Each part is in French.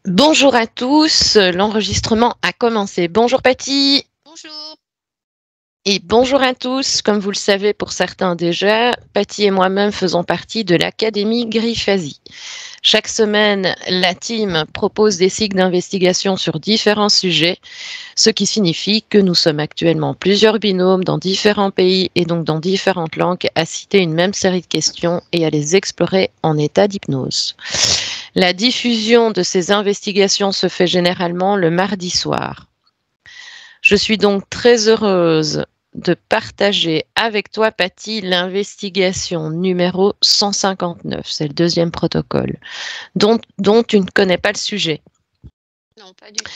Bonjour à tous, l'enregistrement a commencé. Bonjour Patty Bonjour. et bonjour à tous. Comme vous le savez pour certains déjà, Patty et moi-même faisons partie de l'Académie Griffasie. Chaque semaine, la team propose des cycles d'investigation sur différents sujets, ce qui signifie que nous sommes actuellement plusieurs binômes dans différents pays et donc dans différentes langues à citer une même série de questions et à les explorer en état d'hypnose. La diffusion de ces investigations se fait généralement le mardi soir. Je suis donc très heureuse de partager avec toi, Patty, l'investigation numéro 159. C'est le deuxième protocole, dont tu ne connais pas le sujet. Non, pas du tout.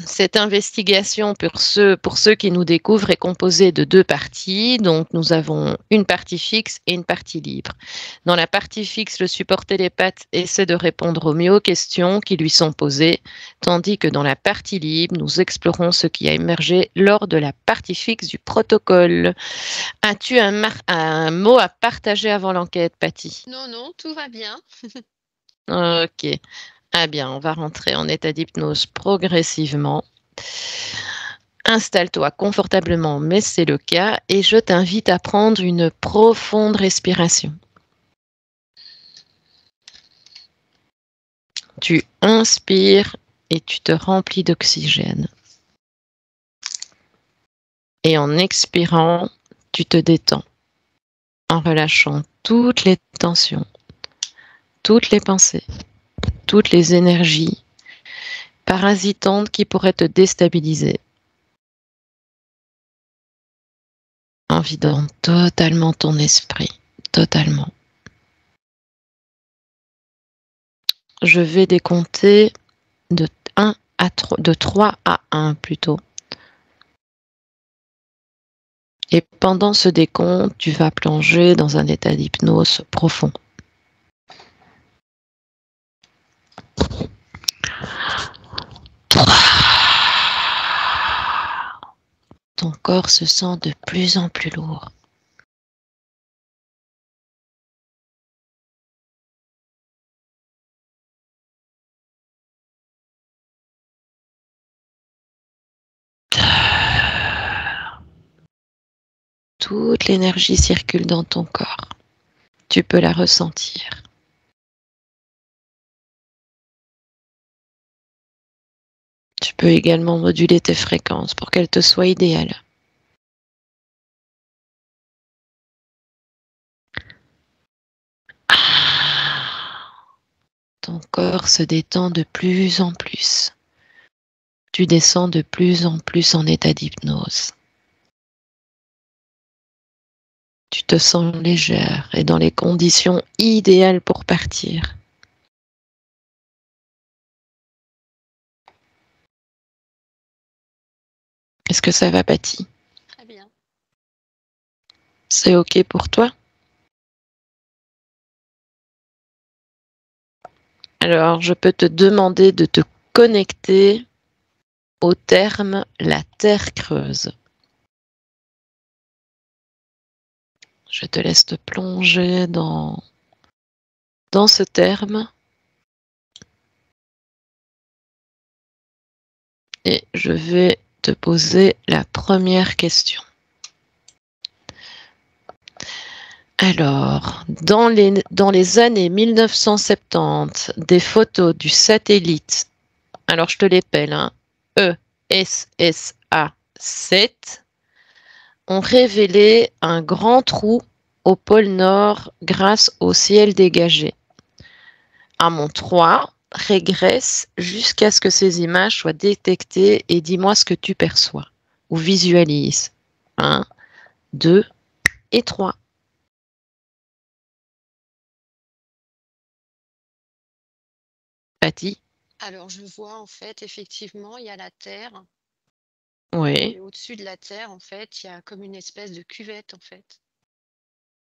Cette investigation, pour ceux qui nous découvrent, est composée de deux parties. Donc, nous avons une partie fixe et une partie libre. Dans la partie fixe, le support télépathe essaie de répondre au mieux aux questions qui lui sont posées, tandis que dans la partie libre, nous explorons ce qui a émergé lors de la partie fixe du protocole. As-tu un mot à partager avant l'enquête, Patty? Non, non, tout va bien. Ok. Ah bien, on va rentrer en état d'hypnose progressivement. Installe-toi confortablement, mais c'est le cas, et je t'invite à prendre une profonde respiration. Tu inspires et tu te remplis d'oxygène. Et en expirant, tu te détends, en relâchant toutes les tensions, toutes les pensées, toutes les énergies parasitantes qui pourraient te déstabiliser, en vidant totalement ton esprit, totalement. Je vais décompter de 3 à 1 plutôt. Et pendant ce décompte, tu vas plonger dans un état d'hypnose profond. Ton corps se sent de plus en plus lourd. Toute l'énergie circule dans ton corps. Tu peux la ressentir. Tu peux également moduler tes fréquences pour qu'elles te soient idéales. Ton corps se détend de plus en plus. Tu descends de plus en plus en état d'hypnose. Tu te sens légère et dans les conditions idéales pour partir. Est-ce que ça va, Patty? Très bien. C'est OK pour toi? Alors, je peux te demander de te connecter au terme la Terre creuse. Je te laisse te plonger dans ce terme et je vais te poser la première question. Alors, dans les années 1970, des photos du satellite, alors je te l'épelle, hein, ESSA 7, ont révélé un grand trou au pôle Nord grâce au ciel dégagé. À mon 3, régresse jusqu'à ce que ces images soient détectées et dis-moi ce que tu perçois ou visualises. 1, 2 et 3. Patty? Alors, je vois en fait, effectivement, il y a la Terre. Oui. Et au-dessus de la Terre, en fait, il y a comme une espèce de cuvette, en fait.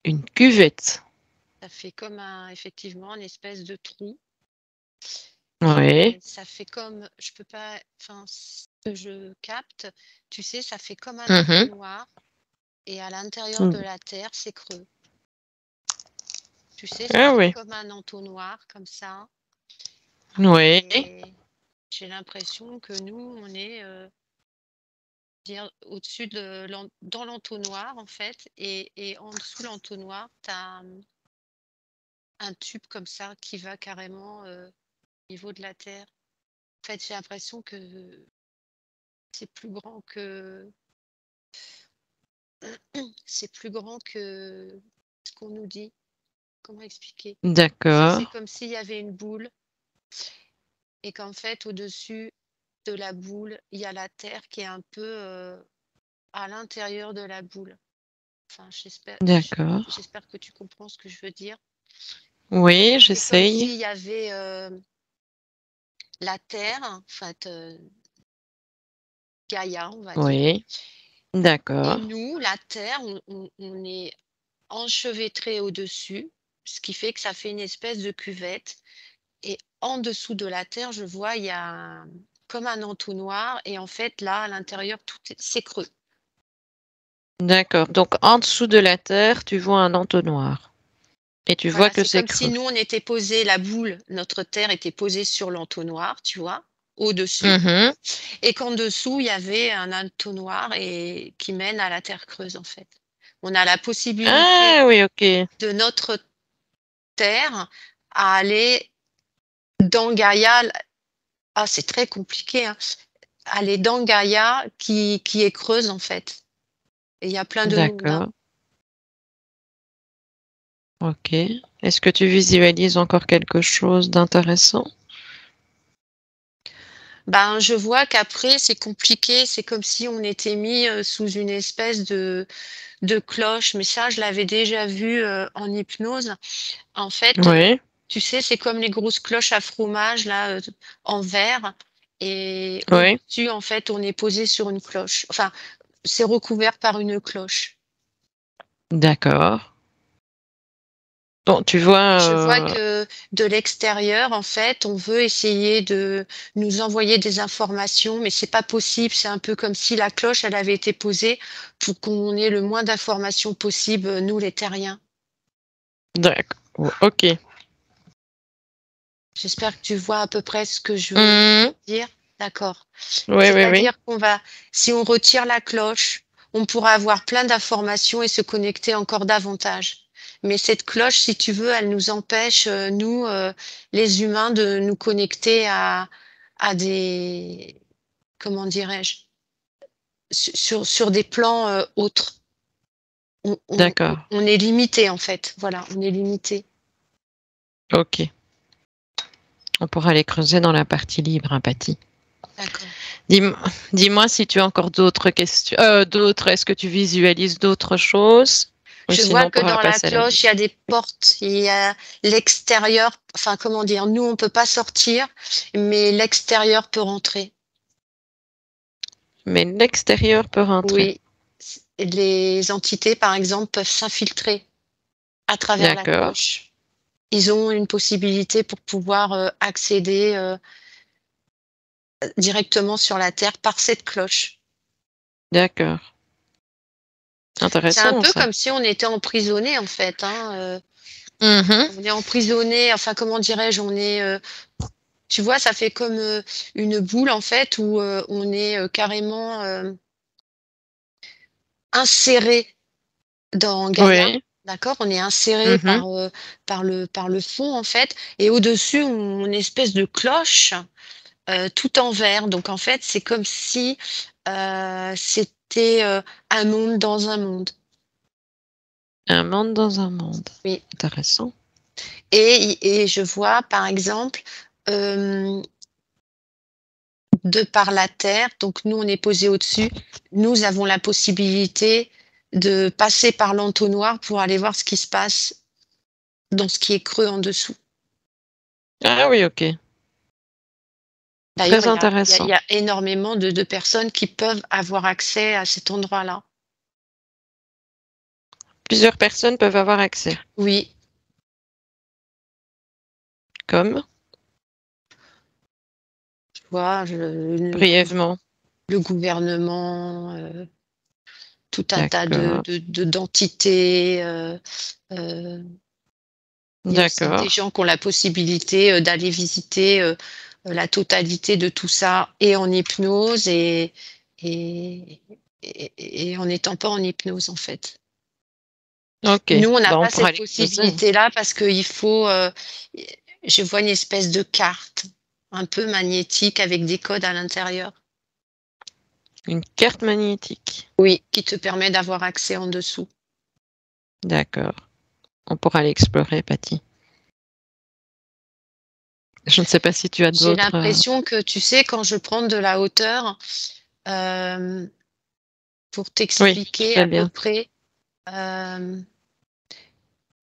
Une cuvette. Ça fait comme effectivement, une espèce de trou. Oui. Et ça fait comme, je peux pas, enfin, ce que je capte, tu sais, ça fait comme un Mhm. entonnoir. Et à l'intérieur de la Terre, c'est creux. Tu sais, ça Ah fait oui. comme un entonnoir, comme ça. Oui. Et j'ai l'impression que nous, on est au-dessus dans l'entonnoir, en fait, et en dessous de l'entonnoir, tu as un tube comme ça qui va carrément au niveau de la terre. En fait, j'ai l'impression que c'est plus grand que c'est plus grand que ce qu'on nous dit. Comment expliquer? C'est D'accord. comme s'il y avait une boule et qu'en fait, au-dessus de la boule, il y a la terre qui est un peu à l'intérieur de la boule. Enfin, D'accord. j'espère que tu comprends ce que je veux dire. Oui, C'est comme j'essaye. s'il y avait la terre, en fait, Gaïa, on va dire. Oui. Et D'accord. nous, la terre, on est enchevêtré au-dessus, ce qui fait que ça fait une espèce de cuvette. Et en dessous de la terre, je vois, il y a comme un entonnoir. Et en fait, là, à l'intérieur, c'est creux. D'accord. Donc, en dessous de la terre, tu vois un entonnoir. Et tu vois Voilà, que c'est c'est comme si creux. nous, on était posé, la boule, notre terre était posée sur l'entonnoir, tu vois, au-dessus. Mhm. Et qu'en dessous, il y avait un entonnoir qui mène à la terre creuse, en fait. On a la possibilité Ah oui, ok. de notre terre à aller dans Gaïa. Ah, c'est très compliqué, hein. Aller dans Gaïa qui est creuse, en fait. Et il y a plein de monde, hein. D'accord. Ok. Est-ce que tu visualises encore quelque chose d'intéressant? Ben, je vois qu'après, c'est compliqué. C'est comme si on était mis sous une espèce de cloche. Mais ça, je l'avais déjà vu en hypnose. En fait, Oui. tu sais, c'est comme les grosses cloches à fromage, là, en verre. Et Oui. au-dessus, en fait, on est posé sur une cloche. Enfin, c'est recouvert par une cloche. D'accord. Bon, tu vois, Je vois que de l'extérieur, en fait, on veut essayer de nous envoyer des informations, mais c'est pas possible. C'est un peu comme si la cloche, elle avait été posée pour qu'on ait le moins d'informations possible, nous, les terriens. d'accord. Ok. J'espère que tu vois à peu près ce que je veux Mhm. dire. D'accord. Oui, oui, oui. C'est-à-dire si on retire la cloche, on pourra avoir plein d'informations et se connecter encore davantage. Mais cette cloche, si tu veux, elle nous empêche, nous, les humains, de nous connecter à des, comment dirais-je, sur des plans autres. On, on- D'accord. on est limité, en fait. Voilà, on est limité. Ok. On pourra les creuser dans la partie libre, hein, Patty. D'accord. Dis-moi, dis-moi si tu as encore d'autres questions. D'autres, est-ce que tu visualises d'autres choses? Ou Je vois sinon, on que pourra dans la passer à la cloche, il y libre. a des portes, il y a l'extérieur, enfin comment dire, nous on peut pas sortir, mais l'extérieur peut rentrer. Mais l'extérieur peut rentrer. Oui, les entités par exemple peuvent s'infiltrer à travers la D'accord. cloche. Ils ont une possibilité pour pouvoir accéder directement sur la Terre par cette cloche. D'accord. C'est un Intéressant, peu ça. comme si on était emprisonné en fait, hein. Mhm. On est emprisonné, enfin comment dirais-je, tu vois, ça fait comme une boule en fait où on est carrément inséré dans Gaïa. Oui. D'accord? On est inséré Mhm. par le fond en fait, et au-dessus on a une espèce de cloche tout en verre. Donc en fait, c'est comme si c'était un monde dans un monde. Un monde dans un monde. Oui. Intéressant. Et je vois par exemple euh, de par la terre, donc nous on est posé au-dessus, nous avons la possibilité de passer par l'entonnoir pour aller voir ce qui se passe dans ce qui est creux en dessous. Ah oui, ok. D'ailleurs, Très il intéressant. y a énormément de personnes qui peuvent avoir accès à cet endroit-là. Plusieurs personnes peuvent avoir accès. Oui, Comme, tu vois, brièvement. le gouvernement, tout un tas D'accord. d'entités, euh, Il y a aussi des D'accord. gens qui ont la possibilité d'aller visiter la totalité de tout ça et en hypnose et, et en n'étant pas en hypnose en fait. Ok. Nous, on n'a Bah, on pas pourra cette les creuser. possibilité-là parce qu'il faut, je vois une espèce de carte un peu magnétique avec des codes à l'intérieur. Une carte magnétique. Oui, qui te permet d'avoir accès en dessous. D'accord. On pourra l'explorer, Patty. Je ne sais pas si tu as J'ai d'autres. l'impression que, tu sais, quand je prends de la hauteur, euh, pour Oui, je t'expliquer sais à peu bien. près, euh,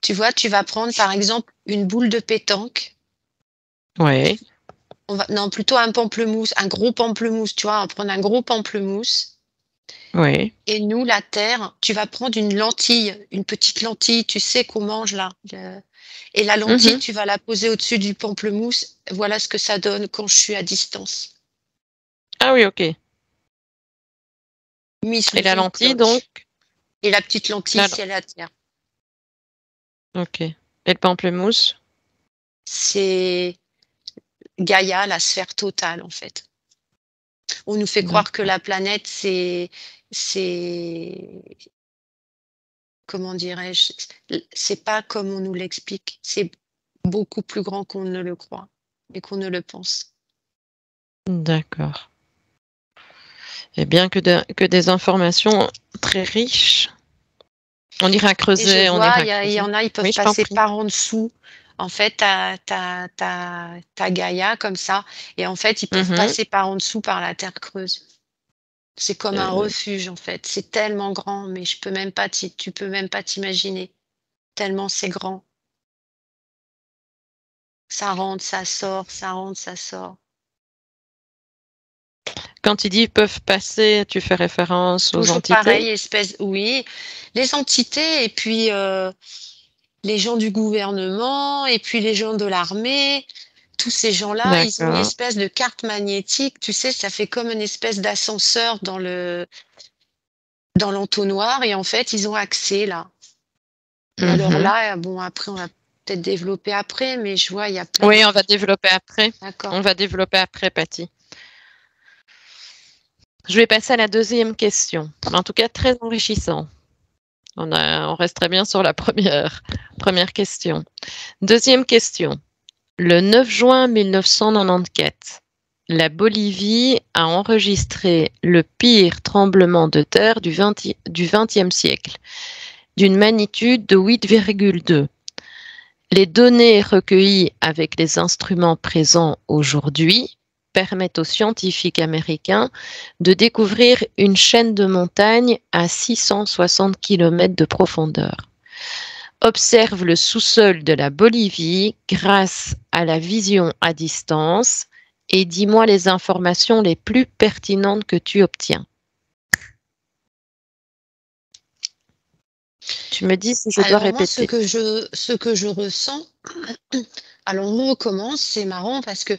tu vois, tu vas prendre par exemple une boule de pétanque. Oui, Non, plutôt un pamplemousse, un gros pamplemousse, tu vois, on va prendre un gros pamplemousse. oui. Et nous, la terre, tu vas prendre une lentille, une petite lentille, tu sais qu'on mange là. Et la lentille, Mhm. tu vas la poser au-dessus du pamplemousse. Voilà ce que ça donne quand je suis à distance, Ah oui, ok. mis Et sous la une lentille, donc? cloche. Et la petite lentille, La... c'est la terre. Ok. Et le pamplemousse? C'est Gaïa, la sphère totale, en fait. On nous fait croire que D'accord. la planète, c'est, comment dirais-je, c'est pas comme on nous l'explique. C'est beaucoup plus grand qu'on ne le croit et qu'on ne le pense. D'accord. Et bien que des informations très riches. On ira Et je creuser, on vois, ira il y creuser. en a, ils peuvent Oui, je t'en passer prie. par en dessous. En fait, t'as Gaïa comme ça, et en fait, ils peuvent Mhm. passer par en dessous par la terre creuse. C'est comme un Euh, refuge, en fait. C'est tellement grand, mais tu peux même pas t'imaginer. Tellement c'est grand. Ça rentre, ça sort, ça rentre, ça sort. Quand tu dis peuvent passer, tu fais référence aux Toujours entités? pareil, oui. Les entités, et puis les gens du gouvernement, et puis les gens de l'armée. Tous ces gens-là, ils ont une D'accord. espèce de carte magnétique, tu sais, ça fait comme une espèce d'ascenseur dans l'entonnoir, et en fait, ils ont accès là. Et alors Mhm. là, bon, après, on va peut-être développer après, mais je vois, il y a plein de Oui, on va choses. développer après. D'accord. On va développer après, Patty. Je vais passer à la deuxième question. En tout cas, très enrichissant. On resterait bien sur la première question. Deuxième question. Le 9 juin 1994, la Bolivie a enregistré le pire tremblement de terre du XXe siècle, d'une magnitude de 8,2. Les données recueillies avec les instruments présents aujourd'hui permettent aux scientifiques américains de découvrir une chaîne de montagnes à 660 km de profondeur. Observe le sous-sol de la Bolivie grâce à la vision à distance et dis-moi les informations les plus pertinentes que tu obtiens. Tu me dis si je dois Alors moi, répéter. ce que je ressens, alors on recommence, c'est marrant parce que,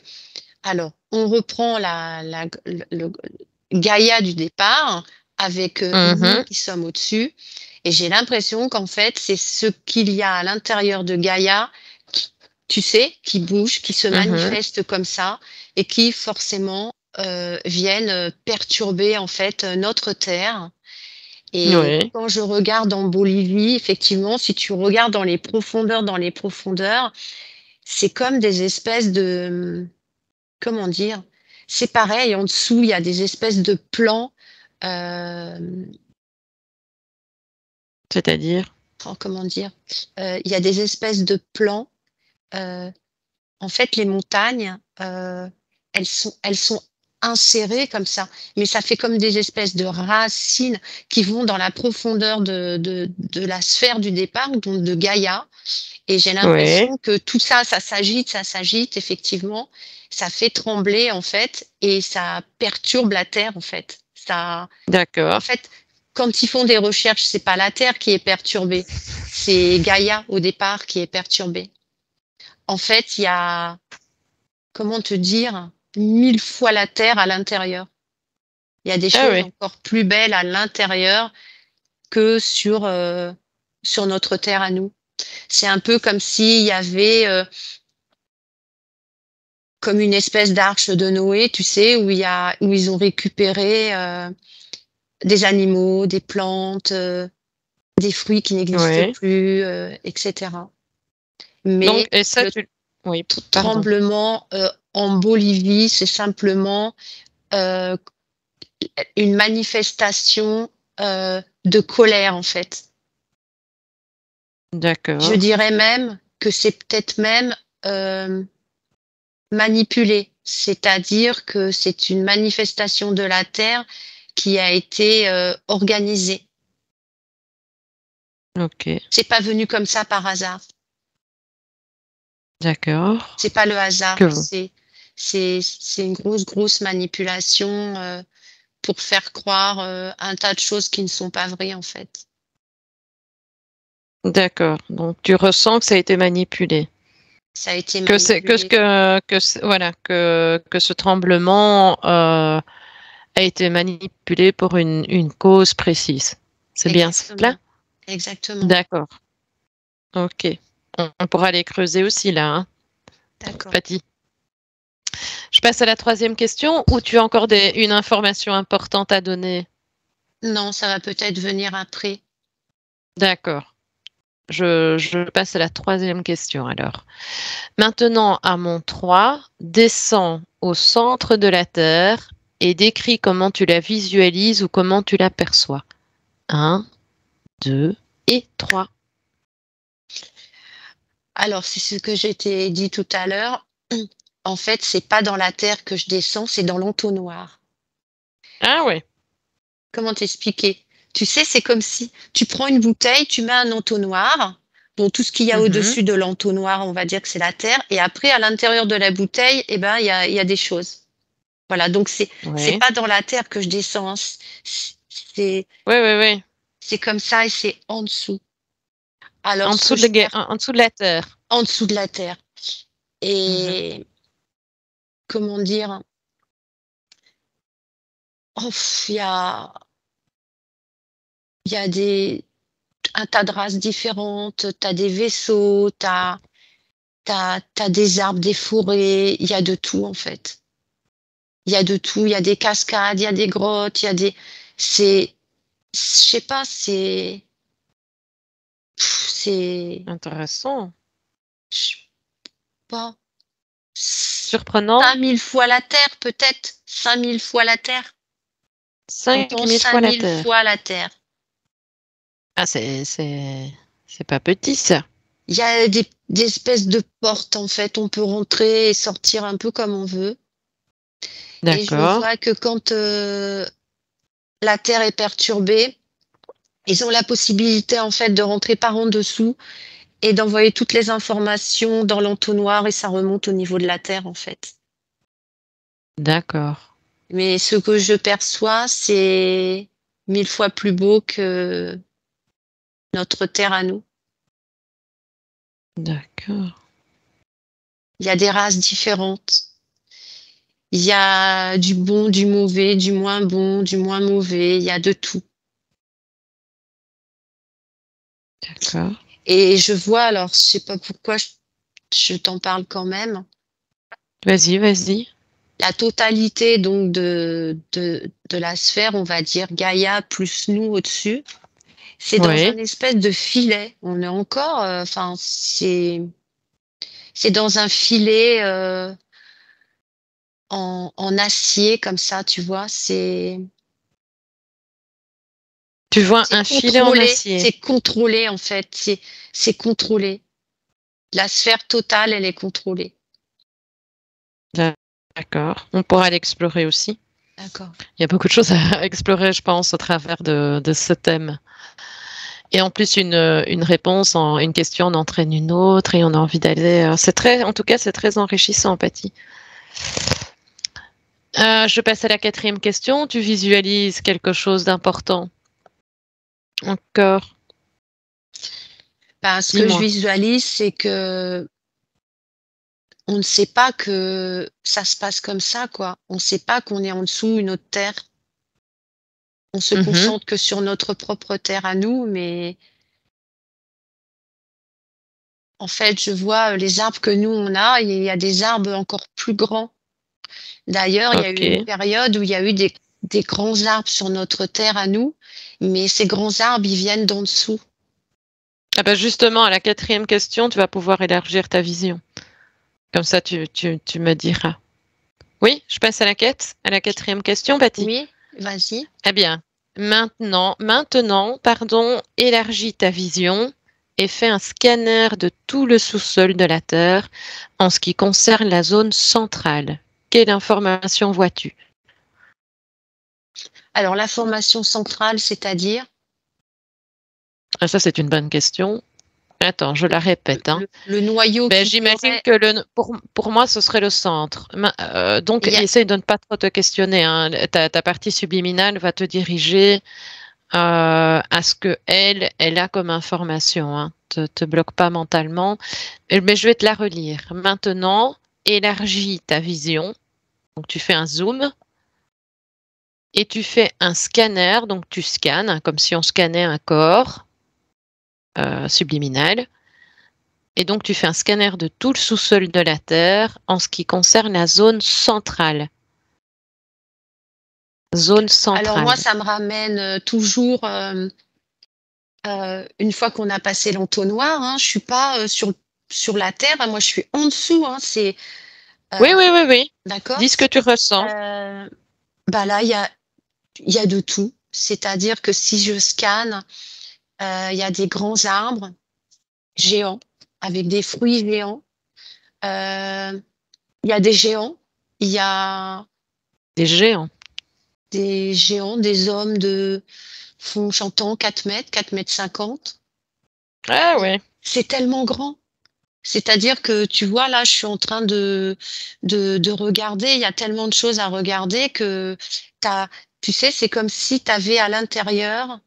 alors, on reprend le Gaïa du départ avec nous Mhm, qui sommes au-dessus, et j'ai l'impression qu'en fait, c'est ce qu'il y a à l'intérieur de Gaïa, tu sais, qui bouge, qui se mhm. manifeste comme ça, et qui forcément viennent perturber en fait notre Terre. Et Oui, quand je regarde en Bolivie, effectivement, si tu regardes dans les profondeurs, c'est comme des espèces de, comment dire, c'est pareil, en dessous, il y a des espèces de plans, euh, c'est-à-dire. oh, comment dire, il y a des espèces de plans. euh, En fait, les montagnes, elles sont insérées comme ça, mais ça fait comme des espèces de racines qui vont dans la profondeur de la sphère du départ, donc de Gaïa. Et j'ai Oui, l'impression que tout ça, ça s'agite, effectivement. Ça fait trembler, en fait, et ça perturbe la Terre, en fait. En d'accord. fait, quand ils font des recherches, c'est pas la Terre qui est perturbée, c'est Gaïa, au départ, qui est perturbée. En fait, il y a, comment te dire, 1000 fois la Terre à l'intérieur. Il y a des Ah choses oui, encore plus belles à l'intérieur que sur notre Terre à nous. C'est un peu comme s'il y avait comme une espèce d'arche de Noé, tu sais, où ils ont récupéré des animaux, des plantes, des fruits qui n'existent Oui. plus, etc. Donc, Mais et ça, le Oui, pardon. tremblement en Bolivie, c'est simplement euh, une manifestation de colère, en fait. Je D'accord. dirais même que c'est peut-être même euh, manipulé, c'est-à-dire que c'est une manifestation de la Terre qui a été organisée. Ok. C'est pas venu comme ça par hasard. D'accord. C'est pas le hasard. Que C'est une grosse manipulation pour faire croire un tas de choses qui ne sont pas vraies en fait. D'accord. Donc, tu ressens que ça a été manipulé. Ça a été Que c'est manipulé. voilà que ce tremblement a été manipulé pour une cause précise. C'est bien cela? Exactement. Exactement. D'accord. Ok. On pourra les creuser aussi là, hein, D'accord. Patty. Je passe à la troisième question ou tu as encore une information importante à donner? Non, ça va peut-être venir après. D'accord. Je passe à la troisième question alors. Maintenant, à mon 3, descends au centre de la Terre et décris comment tu la visualises ou comment tu l'aperçois. 1, 2 et 3. Alors, c'est ce que je t'ai dit tout à l'heure. En fait, c'est pas dans la terre que je descends, c'est dans l'entonnoir. Ah ouais. Comment t'expliquer? Tu sais, c'est comme si tu prends une bouteille, tu mets un entonnoir. Bon, tout ce qu'il y a Mhm. au-dessus de l'entonnoir, on va dire que c'est la terre. Et après, à l'intérieur de la bouteille, eh ben, il y a des choses. Voilà. Donc, c'est Ouais. pas dans la terre que je descends, hein. C'est, Ouais, ouais, ouais. c'est comme ça et c'est en dessous. Alors, En ce que dessous je perds en dessous de la Terre. en dessous de la terre. Mhm. Et comment dire? Oh, il y a un tas de races différentes. T'as des vaisseaux, t'as des arbres, des forêts. Il y a de tout, en fait. Il y a de tout. Il y a des cascades, il y a des grottes, il y a je sais pas, c'est, Intéressant. je sais pas, Surprenant. 5000 fois la Terre, peut-être. 5000 fois la Terre. Cinq Entends mille fois cinq la mille Terre. fois la Terre. Ah, c'est pas petit ça. Il y a des espèces de portes, en fait. On peut rentrer et sortir un peu comme on veut. Et je D'accord. vois que quand la Terre est perturbée, ils ont la possibilité, en fait, de rentrer par en dessous et d'envoyer toutes les informations dans l'entonnoir et ça remonte au niveau de la Terre, en fait. D'accord. Mais ce que je perçois, c'est 1000 fois plus beau que notre Terre à nous. D'accord. Il y a des races différentes. Il y a du bon, du mauvais, du moins bon, du moins mauvais. Il y a de tout. D'accord. Et je vois, alors, je sais pas pourquoi je t'en parle quand même. Vas-y, vas-y. La totalité donc de la sphère, on va dire Gaïa plus nous au-dessus, c'est dans un Oui. espèce de filet. On est encore, enfin, c'est dans un filet en acier comme ça, tu vois. Tu vois un filet en acier. C'est contrôlé en fait. C'est contrôlé. La sphère totale, elle est contrôlée. D'accord. On pourra l'explorer aussi. D'accord. Il y a beaucoup de choses à explorer, je pense, au travers de ce thème. Et en plus, une réponse, une question en entraîne une autre et on a envie d'aller. C'est très, en tout cas, c'est très enrichissant, Patty. Je passe à la quatrième question. Tu visualises quelque chose d'important? Encore, Ben, ce que je dis-moi. visualise, c'est que on ne sait pas que ça se passe comme ça, quoi. On ne sait pas qu'on est en dessous une autre terre. On se Mhm. concentre que sur notre propre terre à nous, mais En fait, je vois les arbres que nous, on a, il y a des arbres encore plus grands. D'ailleurs, il y a eu une Ok. période où il y a eu des grands arbres sur notre terre à nous, mais ces grands arbres, ils viennent d'en dessous. Ah bah justement, à la quatrième question, tu vas pouvoir élargir ta vision. Comme ça, tu me diras. Oui, je passe à la quatrième question, Patty. Oui, vas-y. Eh bien, pardon, élargis ta vision et fais un scanner de tout le sous-sol de la Terre en ce qui concerne la zone centrale. Quelle information vois-tu? Alors, la formation centrale, c'est-à-dire Ah, ça, c'est une bonne question. Attends, je la répète, hein. le noyau Ben, qui j'imagine serait. que pour moi, ce serait le centre. Donc, Il y a, essaye de ne pas trop te questionner, hein. Ta partie subliminale va te diriger à ce que elle a comme information, hein. Te bloque pas mentalement. Mais je vais te la relire. Maintenant, élargis ta vision. Donc, tu fais un zoom et tu fais un scanner. Donc, tu scannes, hein, comme si on scannait un corps subliminal. Et donc, tu fais un scanner de tout le sous-sol de la Terre en ce qui concerne la zone centrale. Zone Alors moi, centrale. ça me ramène toujours, une fois qu'on a passé l'entonnoir, hein, je suis pas sur la terre, hein, moi je suis en dessous, hein, Oui, euh, oui, oui, oui. d'accord. Dis ce que tu ressens. Euh, Bah là, il y a de tout. C'est-à-dire que si je scanne, il y a des grands arbres géants avec des fruits géants. Euh, il y a des géants. Il y a Des géants. des géants, des hommes de font chantant 4 mètres, 4 mètres 50. Ah ouais. C'est tellement grand. C'est-à-dire que tu vois, là, je suis en train de regarder. Il y a tellement de choses à regarder que t'as, tu sais, c'est comme si tu avais à l'intérieur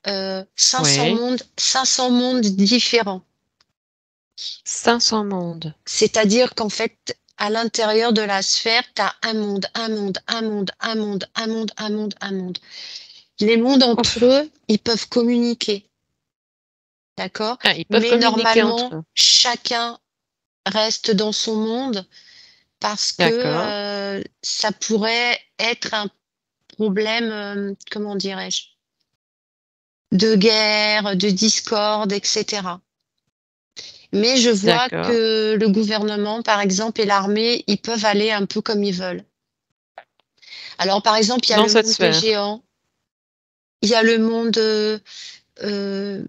500 Oui. mondes, 500 mondes différents. 500 mondes. C'est-à-dire qu'en fait, à l'intérieur de la sphère, tu as un monde, un monde, un monde, un monde, un monde, un monde, un monde. Les mondes entre Ouf. eux, ils peuvent communiquer, d'accord? Ah, ils peuvent Mais communiquer entre normalement, eux. chacun reste dans son monde parce que D'accord. ça pourrait être un problème, comment dirais-je, de guerre, de discorde, etc. Mais je vois D'accord. que le gouvernement, par exemple, et l'armée, ils peuvent aller un peu comme ils veulent. Alors, par exemple, il y a Dans le cette monde des sphère. géants, il y a le monde euh,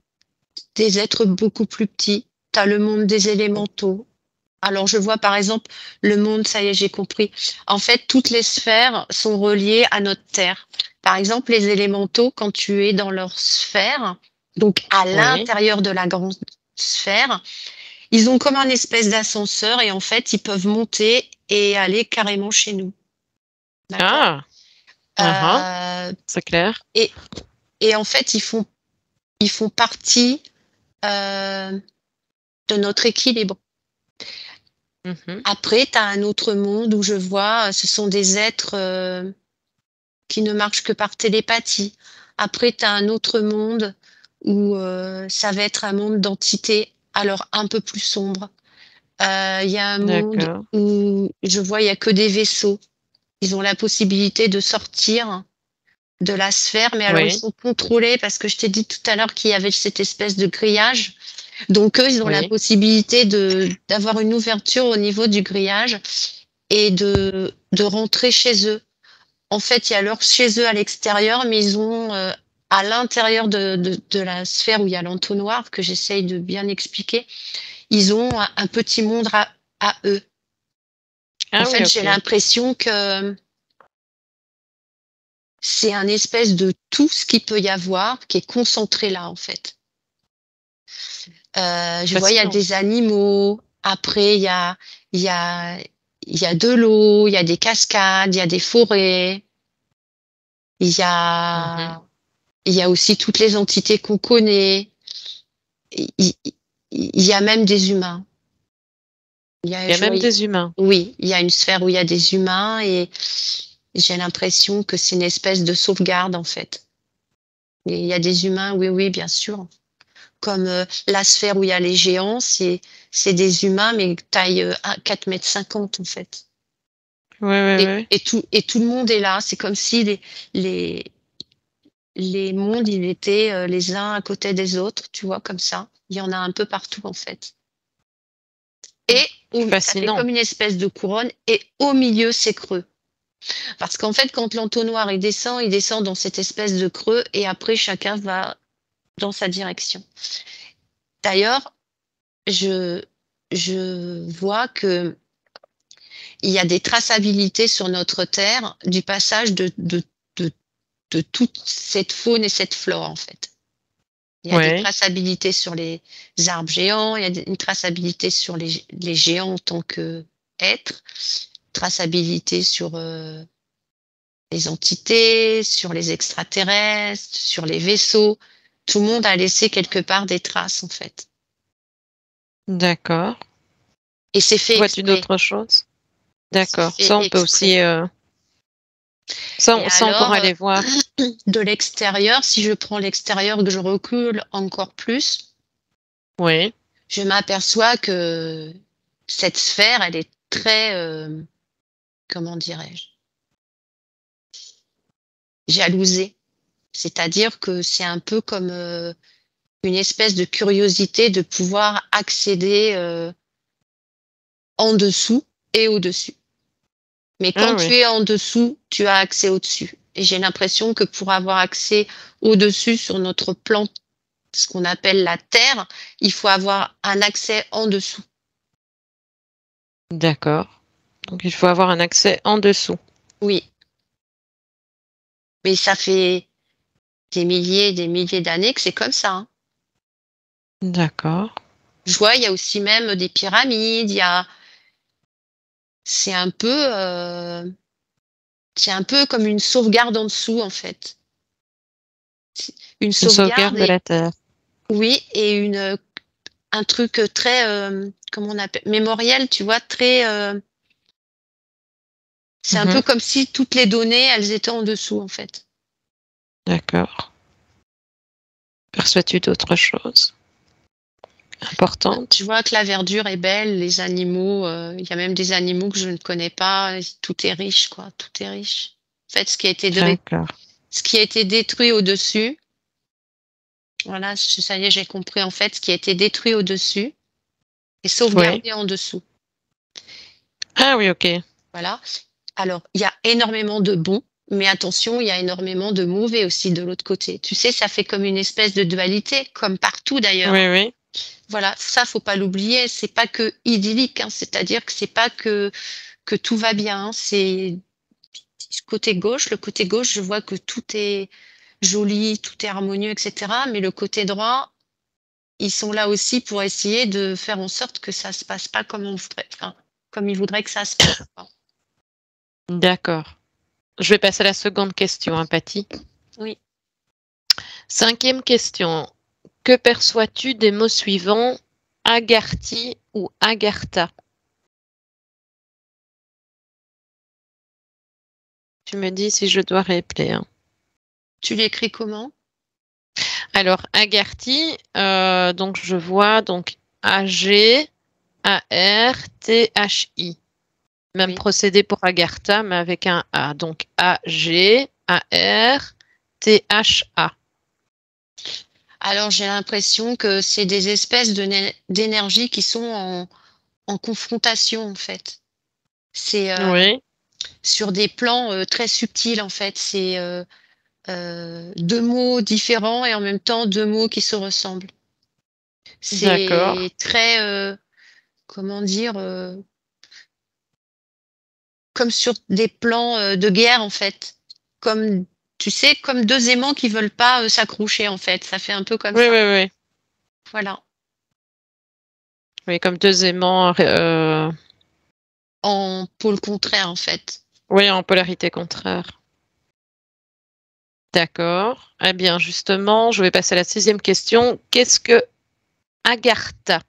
des êtres beaucoup plus petits, tu as le monde des élémentaux. Alors, je vois, par exemple, le monde, ça y est, j'ai compris. En fait, toutes les sphères sont reliées à notre Terre. Par exemple, les élémentaux, quand tu es dans leur sphère, donc à Oui. l'intérieur de la grande sphère, ils ont comme un espèce d'ascenseur et en fait, ils peuvent monter et aller carrément chez nous. D'accord? Ah. Ah, Euh, c'est clair. et, et en fait, ils font partie euh, de notre équilibre. Mhm. Après, tu as un autre monde où je vois, ce sont des êtres qui ne marchent que par télépathie. Après, tu as un autre monde où ça va être un monde d'entités, alors un peu plus sombre. Il y a un monde D'accord. où je vois, il y a que des vaisseaux. Ils ont la possibilité de sortir de la sphère, mais alors ils Oui. sont contrôlés parce que je t'ai dit tout à l'heure qu'il y avait cette espèce de grillage. Donc eux, ils ont la Oui. possibilité d'avoir une ouverture au niveau du grillage et de rentrer chez eux. En fait, il y a leur chez eux à l'extérieur, mais ils ont à l'intérieur de la sphère où il y a l'entonnoir, que j'essaye de bien expliquer, ils ont un petit monde à eux. En Ah oui, fait, j'ai ok. l'impression que c'est un espèce de tout ce qu'il peut y avoir qui est concentré là, en fait. Je vois, il y a Fascinant. des animaux. Après, il y a, il y a de l'eau, il y a des cascades, il y a des forêts. Il y Mhm. a, il y a aussi toutes les entités qu'on connaît. Il y a même des humains. Il y a Je vois, même des humains. oui, il y a une sphère où il y a des humains et j'ai l'impression que c'est une espèce de sauvegarde, en fait. Et il y a des humains, oui, oui, bien sûr. comme la sphère où il y a les géants, c'est des humains, mais taille 4,50 m en fait. Ouais. Et tout le monde est là. C'est comme si les, les mondes, ils étaient les uns à côté des autres, tu vois, comme ça. Il y en a un peu partout en fait. Et ça fait Fascinant. comme une espèce de couronne, et au milieu, c'est creux. Parce qu'en fait, quand l'entonnoir il descend dans cette espèce de creux, et après, chacun va dans sa direction. D'ailleurs, je, je vois que il y a des traçabilités sur notre Terre du passage de, de toute cette faune et cette flore, en fait. Il y a des Ouais. traçabilités sur les arbres géants, il y a une traçabilité sur les géants en tant qu'êtres, traçabilité sur les entités, sur les extraterrestres, sur les vaisseaux. Tout le monde a laissé quelque part des traces, en fait. D'accord. Et c'est fait Vois-tu exprès. d'autres choses? C'est D'accord. fait Ça, on peut exprès. aussi. Et Ça, on pourra alors, aller voir. de l'extérieur, si je prends l'extérieur, que je recule encore plus, Oui. je m'aperçois que cette sphère, elle est très, comment dirais-je, jalousée. C'est-à-dire que c'est un peu comme une espèce de curiosité de pouvoir accéder en dessous et au-dessus. Mais Ah quand tu oui. es en dessous, tu as accès au-dessus. Et j'ai l'impression que pour avoir accès au-dessus sur notre plan, ce qu'on appelle la Terre, il faut avoir un accès en dessous. D'accord. Donc, il faut avoir un accès en dessous. Oui, mais ça fait des milliers d'années que c'est comme ça, hein. D'accord. Je vois, il y a aussi même des pyramides, c'est c'est un peu comme une sauvegarde en dessous, en fait. Une Une sauvegarde sauvegarde de et, la Terre. oui, et un truc très, comment on appelle, mémoriel, tu vois, très, c'est un peu Mhm. comme si toutes les données, elles étaient en dessous, en fait. D'accord. Perçois-tu d'autres choses Je importantes? vois que la verdure est belle, les animaux, il y a même des animaux que je ne connais pas, tout est riche, quoi, tout est riche. En fait, D'accord. ce qui a été détruit au-dessus, voilà, ça y est, j'ai compris, en fait, ce qui a été détruit au-dessus est Oui. sauvegardé en dessous. Ah oui, ok. Voilà. Alors, il y a énormément de bons, mais attention, il y a énormément de mauvais aussi de l'autre côté. Tu sais, ça fait comme une espèce de dualité, comme partout d'ailleurs, hein. Oui. Voilà, ça, faut pas l'oublier. C'est pas que idyllique, hein. C'est-à-dire que c'est pas que tout va bien, hein. C'est le côté gauche, je vois que tout est joli, tout est harmonieux, etc. Mais le côté droit, ils sont là aussi pour essayer de faire en sorte que ça se passe pas comme on voudrait, enfin, comme ils voudraient que ça se passe, quoi. D'accord. Je vais passer à la seconde question, hein, Patty. Oui. Cinquième question. Que perçois-tu des mots suivants Agarthy ou Agartha? Tu me dis si je dois rappeler, hein. Tu l'écris comment? Alors, Agarthy, donc je vois donc Agarthi. Même Oui. procédé pour Agartha, mais avec un A. Donc Agartha. Alors, j'ai l'impression que c'est des espèces d'énergie qui sont en confrontation, en fait. C'est Oui, sur des plans très subtils, en fait. C'est deux mots différents et en même temps deux mots qui se ressemblent. d'accord. C'est très, comment dire, comme sur des plans de guerre, en fait. Comme, tu sais, comme deux aimants qui veulent pas s'accrocher, en fait. Ça fait un peu comme ça. Oui. Voilà. Oui, comme deux aimants, En pôle contraire, en fait. oui, en polarité contraire. D'accord. Eh bien, justement, je vais passer à la sixième question. Qu'est-ce que Agartha?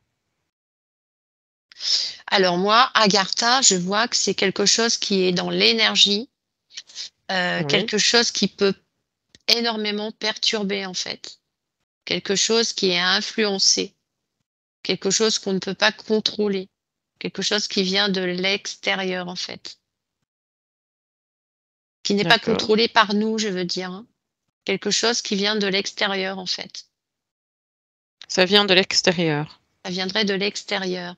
Alors moi, Agartha, je vois que c'est quelque chose qui est dans l'énergie, Oui, quelque chose qui peut énormément perturber, en fait. quelque chose qui est influencé, quelque chose qu'on ne peut pas contrôler, quelque chose qui vient de l'extérieur, en fait, qui n'est pas D'accord. contrôlé par nous, je veux dire, hein. Quelque chose qui vient de l'extérieur, en fait. Ça vient de l'extérieur. Ça viendrait de l'extérieur.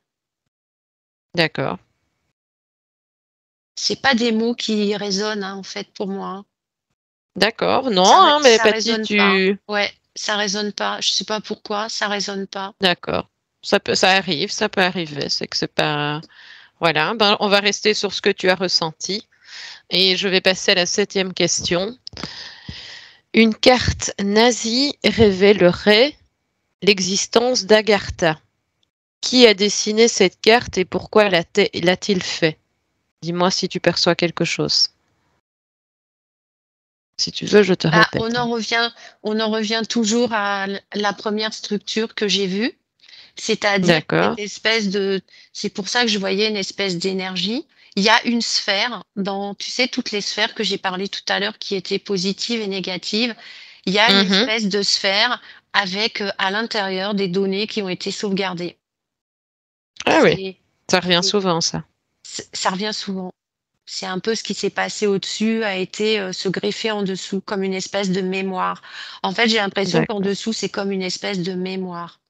D'accord. C'est pas des mots qui résonnent, hein, en fait, pour moi, hein. D'accord. Non, Ça, hein, mais ça Patty, résonne pas. Ouais, ça résonne pas. Je sais pas pourquoi, ça résonne pas. D'accord. Ça arrive, ça peut arriver. C'est que c'est pas. Voilà. Ben, on va rester sur ce que tu as ressenti. Et je vais passer à la 7e question. Une carte nazie révélerait l'existence d'Agartha. Qui a dessiné cette carte et pourquoi l'a-t-il fait? Dis-moi si tu perçois quelque chose. Si tu veux, je te Bah, répète. on en revient toujours à la première structure que j'ai vue, c'est-à-dire D'accord. cette espèce de, c'est pour ça que je voyais une espèce d'énergie. Il y a une sphère dans, tu sais, toutes les sphères que j'ai parlé tout à l'heure qui étaient positives et négatives. Il y a une Mhm. espèce de sphère avec à l'intérieur des données qui ont été sauvegardées. Ah oui, C'est, ça revient c'est- souvent, ça. ça revient souvent. C'est un peu ce qui s'est passé au-dessus a été se greffer en dessous comme une espèce de mémoire. En fait, j'ai l'impression qu'en D'accord. dessous, c'est comme une espèce de mémoire,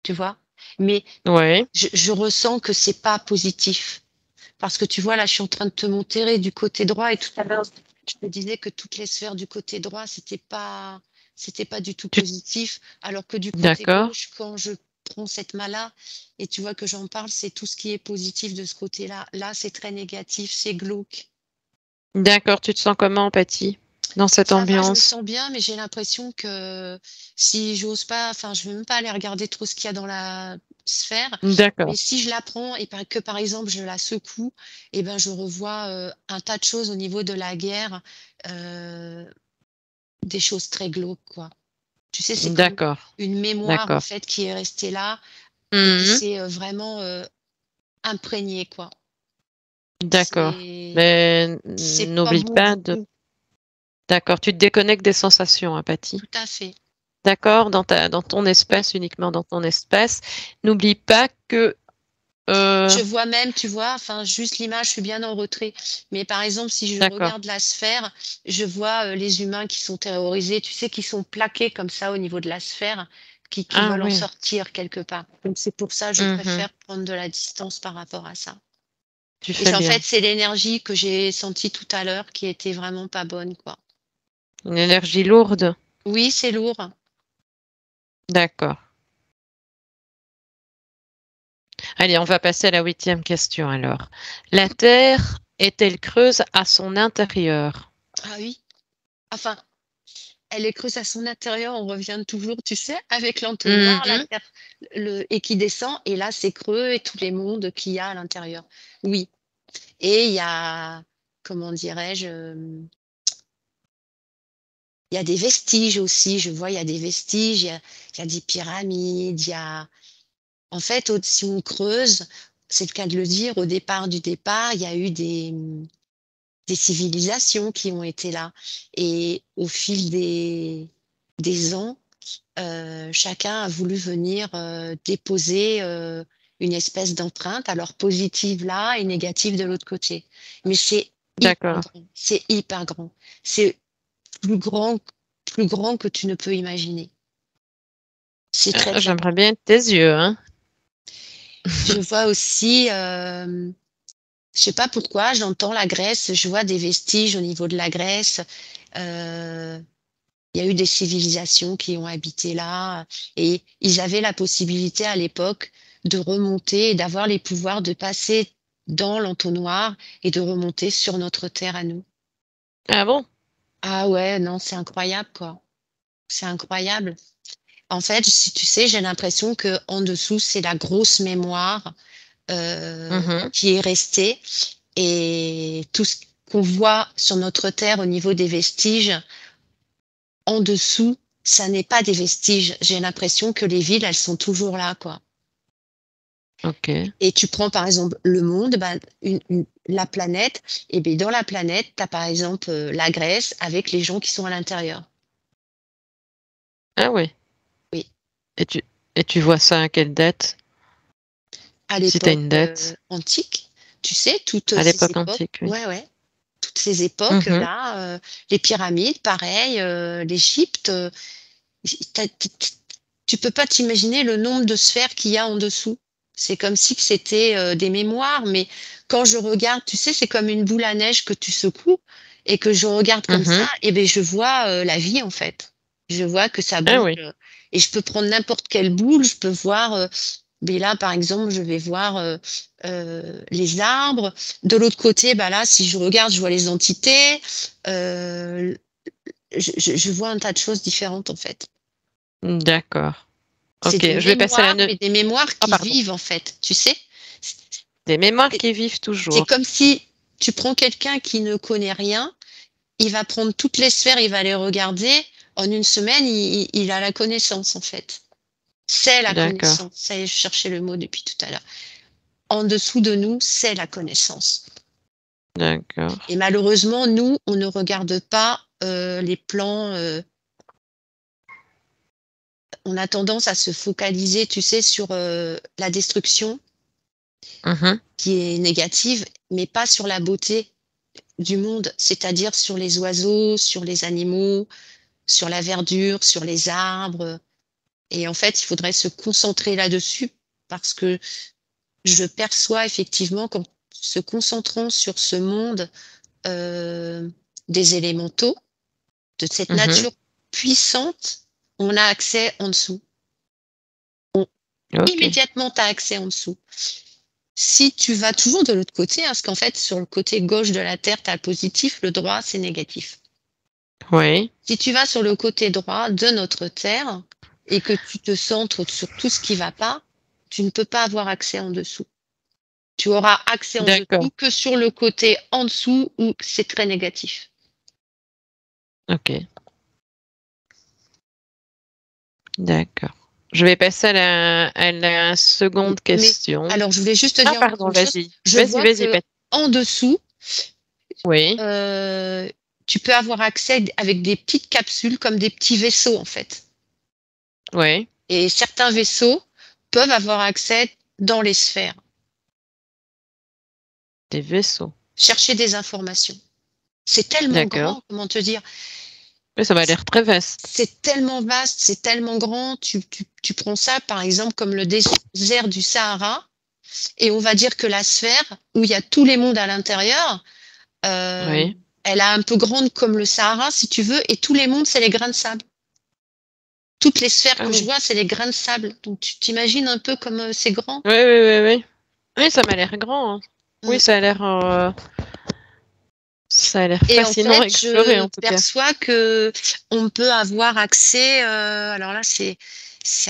tu vois. Mais Oui, je ressens que c'est pas positif. Parce que tu vois, là, je suis en train de te montrer du côté droit et tout à l'heure, je te disais que toutes les sphères du côté droit, c'était pas du tout tu... positif. Alors que du côté d'accord. gauche, quand je prends cette main-là et tu vois que j'en parle, c'est tout ce qui est positif de ce côté-là. Là, c'est très négatif, c'est glauque. D'accord, tu te sens comment, Patty, dans cette Ça va, je me ambiance? sens bien, mais j'ai l'impression que si j'ose pas, enfin, je vais même pas aller regarder trop ce qu'il y a dans la sphère, mais D'accord. si je la prends et que par exemple je la secoue, eh ben je revois un tas de choses au niveau de la guerre, euh, des choses très glauques, quoi. Tu sais, c'est comme D'accord. une mémoire en D'accord. fait qui est restée là et qui Mhm. s'est vraiment imprégnée, quoi. D'accord. C'est Mais c'est pas n'oublie bon pas du de... tout, D'accord, tu te déconnectes des sensations, hein, Patty. tout à fait. D'accord, dans ton espace, uniquement dans ton espace. N'oublie pas que... Je vois même, tu vois, enfin, juste l'image, je suis bien en retrait. Mais par exemple, si je D'accord. regarde la sphère, je vois les humains qui sont terrorisés, tu sais, qui sont plaqués comme ça au niveau de la sphère, qui Ah veulent en oui. sortir quelque part. Donc c'est pour ça, je Mhm. préfère prendre de la distance par rapport à ça. Tu Et fais en bien. fait, c'est l'énergie que j'ai sentie tout à l'heure qui était vraiment pas bonne, quoi. Une énergie lourde. Oui, c'est lourd. D'accord. Allez, on va passer à la 8e question alors. La Terre est-elle creuse à son intérieur? Ah oui. Enfin, elle est creuse à son intérieur, on revient toujours, tu sais, avec l'entonnoir, la Mhm. terre, et qui descend, et là c'est creux et tous les mondes qu'il y a à l'intérieur. Oui. Et il y a, comment dirais-je, il y a des vestiges aussi, je vois, il y a des vestiges, il y a des pyramides, il y a, en fait, si on creuse, c'est le cas de le dire, au départ du départ, il y a eu des civilisations qui ont été là. Et au fil des ans, chacun a voulu venir déposer une espèce d'empreinte, alors positive là et négative de l'autre côté. Mais c'est hyper D'accord. grand, c'est hyper grand. C'est plus grand, plus grand que tu ne peux imaginer. C'est très très J'aimerais grand. bien être tes yeux, hein. Je vois aussi, je sais pas pourquoi, j'entends la Grèce, je vois des vestiges au niveau de la Grèce. Euh, Il y a eu des civilisations qui ont habité là et ils avaient la possibilité à l'époque de remonter et d'avoir les pouvoirs de passer dans l'entonnoir et de remonter sur notre terre à nous. Ah bon? Ah ouais, non, c'est incroyable quoi. C'est incroyable. En fait, si tu sais, j'ai l'impression que en dessous, c'est la grosse mémoire Mhm. qui est restée et tout ce qu'on voit sur notre terre au niveau des vestiges, en dessous, ça n'est pas des vestiges. J'ai l'impression que les villes, elles sont toujours là, quoi. Ok. Et tu prends par exemple le monde, ben, la planète, et bien dans la planète, tu as par exemple la Grèce avec les gens qui sont à l'intérieur. Ah oui. Et tu vois ça à quelle date? À Si tu as l'époque une date, antique, tu sais, toutes à ces l'époque époques. antique, oui. Ouais. Toutes ces époques Mhm, là, les pyramides, pareil, l'Égypte. Tu peux pas t'imaginer le nombre de sphères qu'il y a en dessous. C'est comme si que c'était des mémoires, mais quand je regarde, tu sais, c'est comme une boule à neige que tu secoues et que je regarde comme ça, mhm. et ben je vois la vie en fait. Je vois que ça Ah bouge oui, et je peux prendre n'importe quelle boule, je peux voir. Mais là, par exemple, je vais voir les arbres. De l'autre côté, bah là, si je regarde, je vois les entités. Euh, je vois un tas de choses différentes en fait. d'accord. C'est Ok, des je vais passer à la mémoires, mais des mémoires Ah, qui pardon. vivent en fait, tu sais. Des mémoires C'est qui vivent c'est toujours. comme si tu prends quelqu'un qui ne connaît rien, il va prendre toutes les sphères, il va les regarder. En une semaine, il a la connaissance en fait. C'est la D'accord, connaissance. Ça y est, je cherchais le mot depuis tout à l'heure. En dessous de nous, c'est la connaissance. d'accord. Et malheureusement, nous, on ne regarde pas les plans. On a tendance à se focaliser, tu sais, sur la destruction Mhm, qui est négative, mais pas sur la beauté du monde, c'est-à-dire sur les oiseaux, sur les animaux, sur la verdure, sur les arbres. Et en fait, il faudrait se concentrer là-dessus parce que je perçois effectivement qu'en se concentrant sur ce monde euh, des élémentaux, de cette mhm. nature puissante, on a accès en dessous. Ok, Immédiatement, tu as accès en dessous. Si tu vas toujours de l'autre côté, hein, parce qu'en fait, sur le côté gauche de la Terre, tu as le positif, le droit, c'est négatif. oui, Si tu vas sur le côté droit de notre Terre et que tu te centres sur tout ce qui va pas, tu ne peux pas avoir accès en dessous. Tu auras accès en d'accord. dessous que sur le côté en dessous où c'est très négatif. Ok, d'accord. Je vais passer à la seconde Mais question. alors, je voulais juste te Ah, dire encore pardon, une chose. vas-y. Je Vas-y, vois vas-y, que en dessous, Oui, euh, tu peux avoir accès avec des petites capsules comme des petits vaisseaux en fait. oui. Et certains vaisseaux peuvent avoir accès dans les sphères, Des vaisseaux. chercher des informations. C'est tellement D'accord. grand, comment te dire, Mais ça m'a l'air très vaste. c'est tellement vaste, c'est tellement grand. Tu prends ça, par exemple, comme le désert du Sahara, et on va dire que la sphère, où il y a tous les mondes à l'intérieur, euh, Oui. elle a un peu grande comme le Sahara, si tu veux, et tous les mondes, c'est les grains de sable. Toutes les sphères Ah que je oui. vois, c'est les grains de sable. Donc tu t'imagines un peu comme c'est grand. Oui, oui, oui, oui. Oui, ça m'a l'air grand, hein. Oui, Mm. ça a l'air Et en fascinant fait, à explorer, je en tout cas. perçois que on peut avoir accès. Alors là, c'est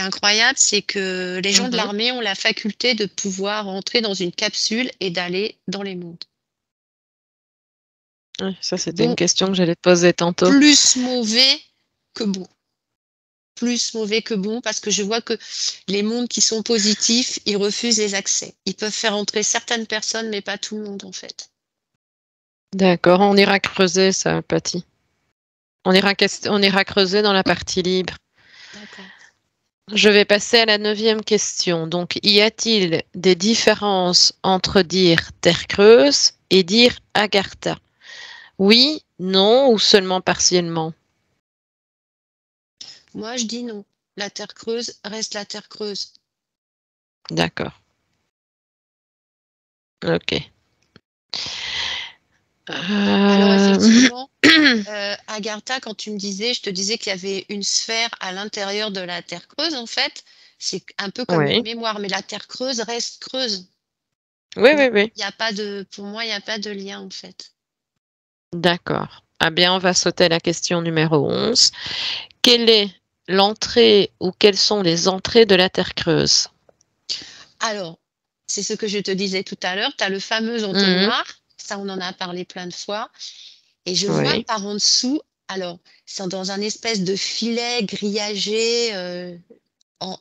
incroyable, c'est que les gens de Mhm. l'armée ont la faculté de pouvoir entrer dans une capsule et d'aller dans les mondes. Oui, ça, c'était une Bon, question que j'allais te poser tantôt. plus mauvais que bon. Plus mauvais que bon, parce que je vois que les mondes qui sont positifs, ils refusent les accès. Ils peuvent faire entrer certaines personnes, mais pas tout le monde en fait. D'accord, on ira creuser ça, Patty. On ira creuser dans la partie libre. D'accord. Je vais passer à la neuvième question. Donc, y a-t-il des différences entre dire terre creuse et dire Agartha? Oui, non ou seulement partiellement? Moi, je dis non. La terre creuse reste la terre creuse. D'accord. Ok. Alors Euh, effectivement, Agartha, quand tu me disais, je te disais qu'il y avait une sphère à l'intérieur de la terre creuse, en fait, c'est un peu comme une Oui. mémoire, mais la terre creuse reste creuse. Oui, Donc, oui, oui. il y a pas de, pour moi, il n'y a pas de lien, en fait. D'accord. Ah bien, on va sauter à la question numéro 11. Quelle est l'entrée ou quelles sont les entrées de la Terre creuse? Alors, c'est ce que je te disais tout à l'heure, tu as le fameux Mhm. entonnoir, ça on en a parlé plein de fois, et je vois Oui. par en dessous, alors, c'est dans un espèce de filet grillagé, en,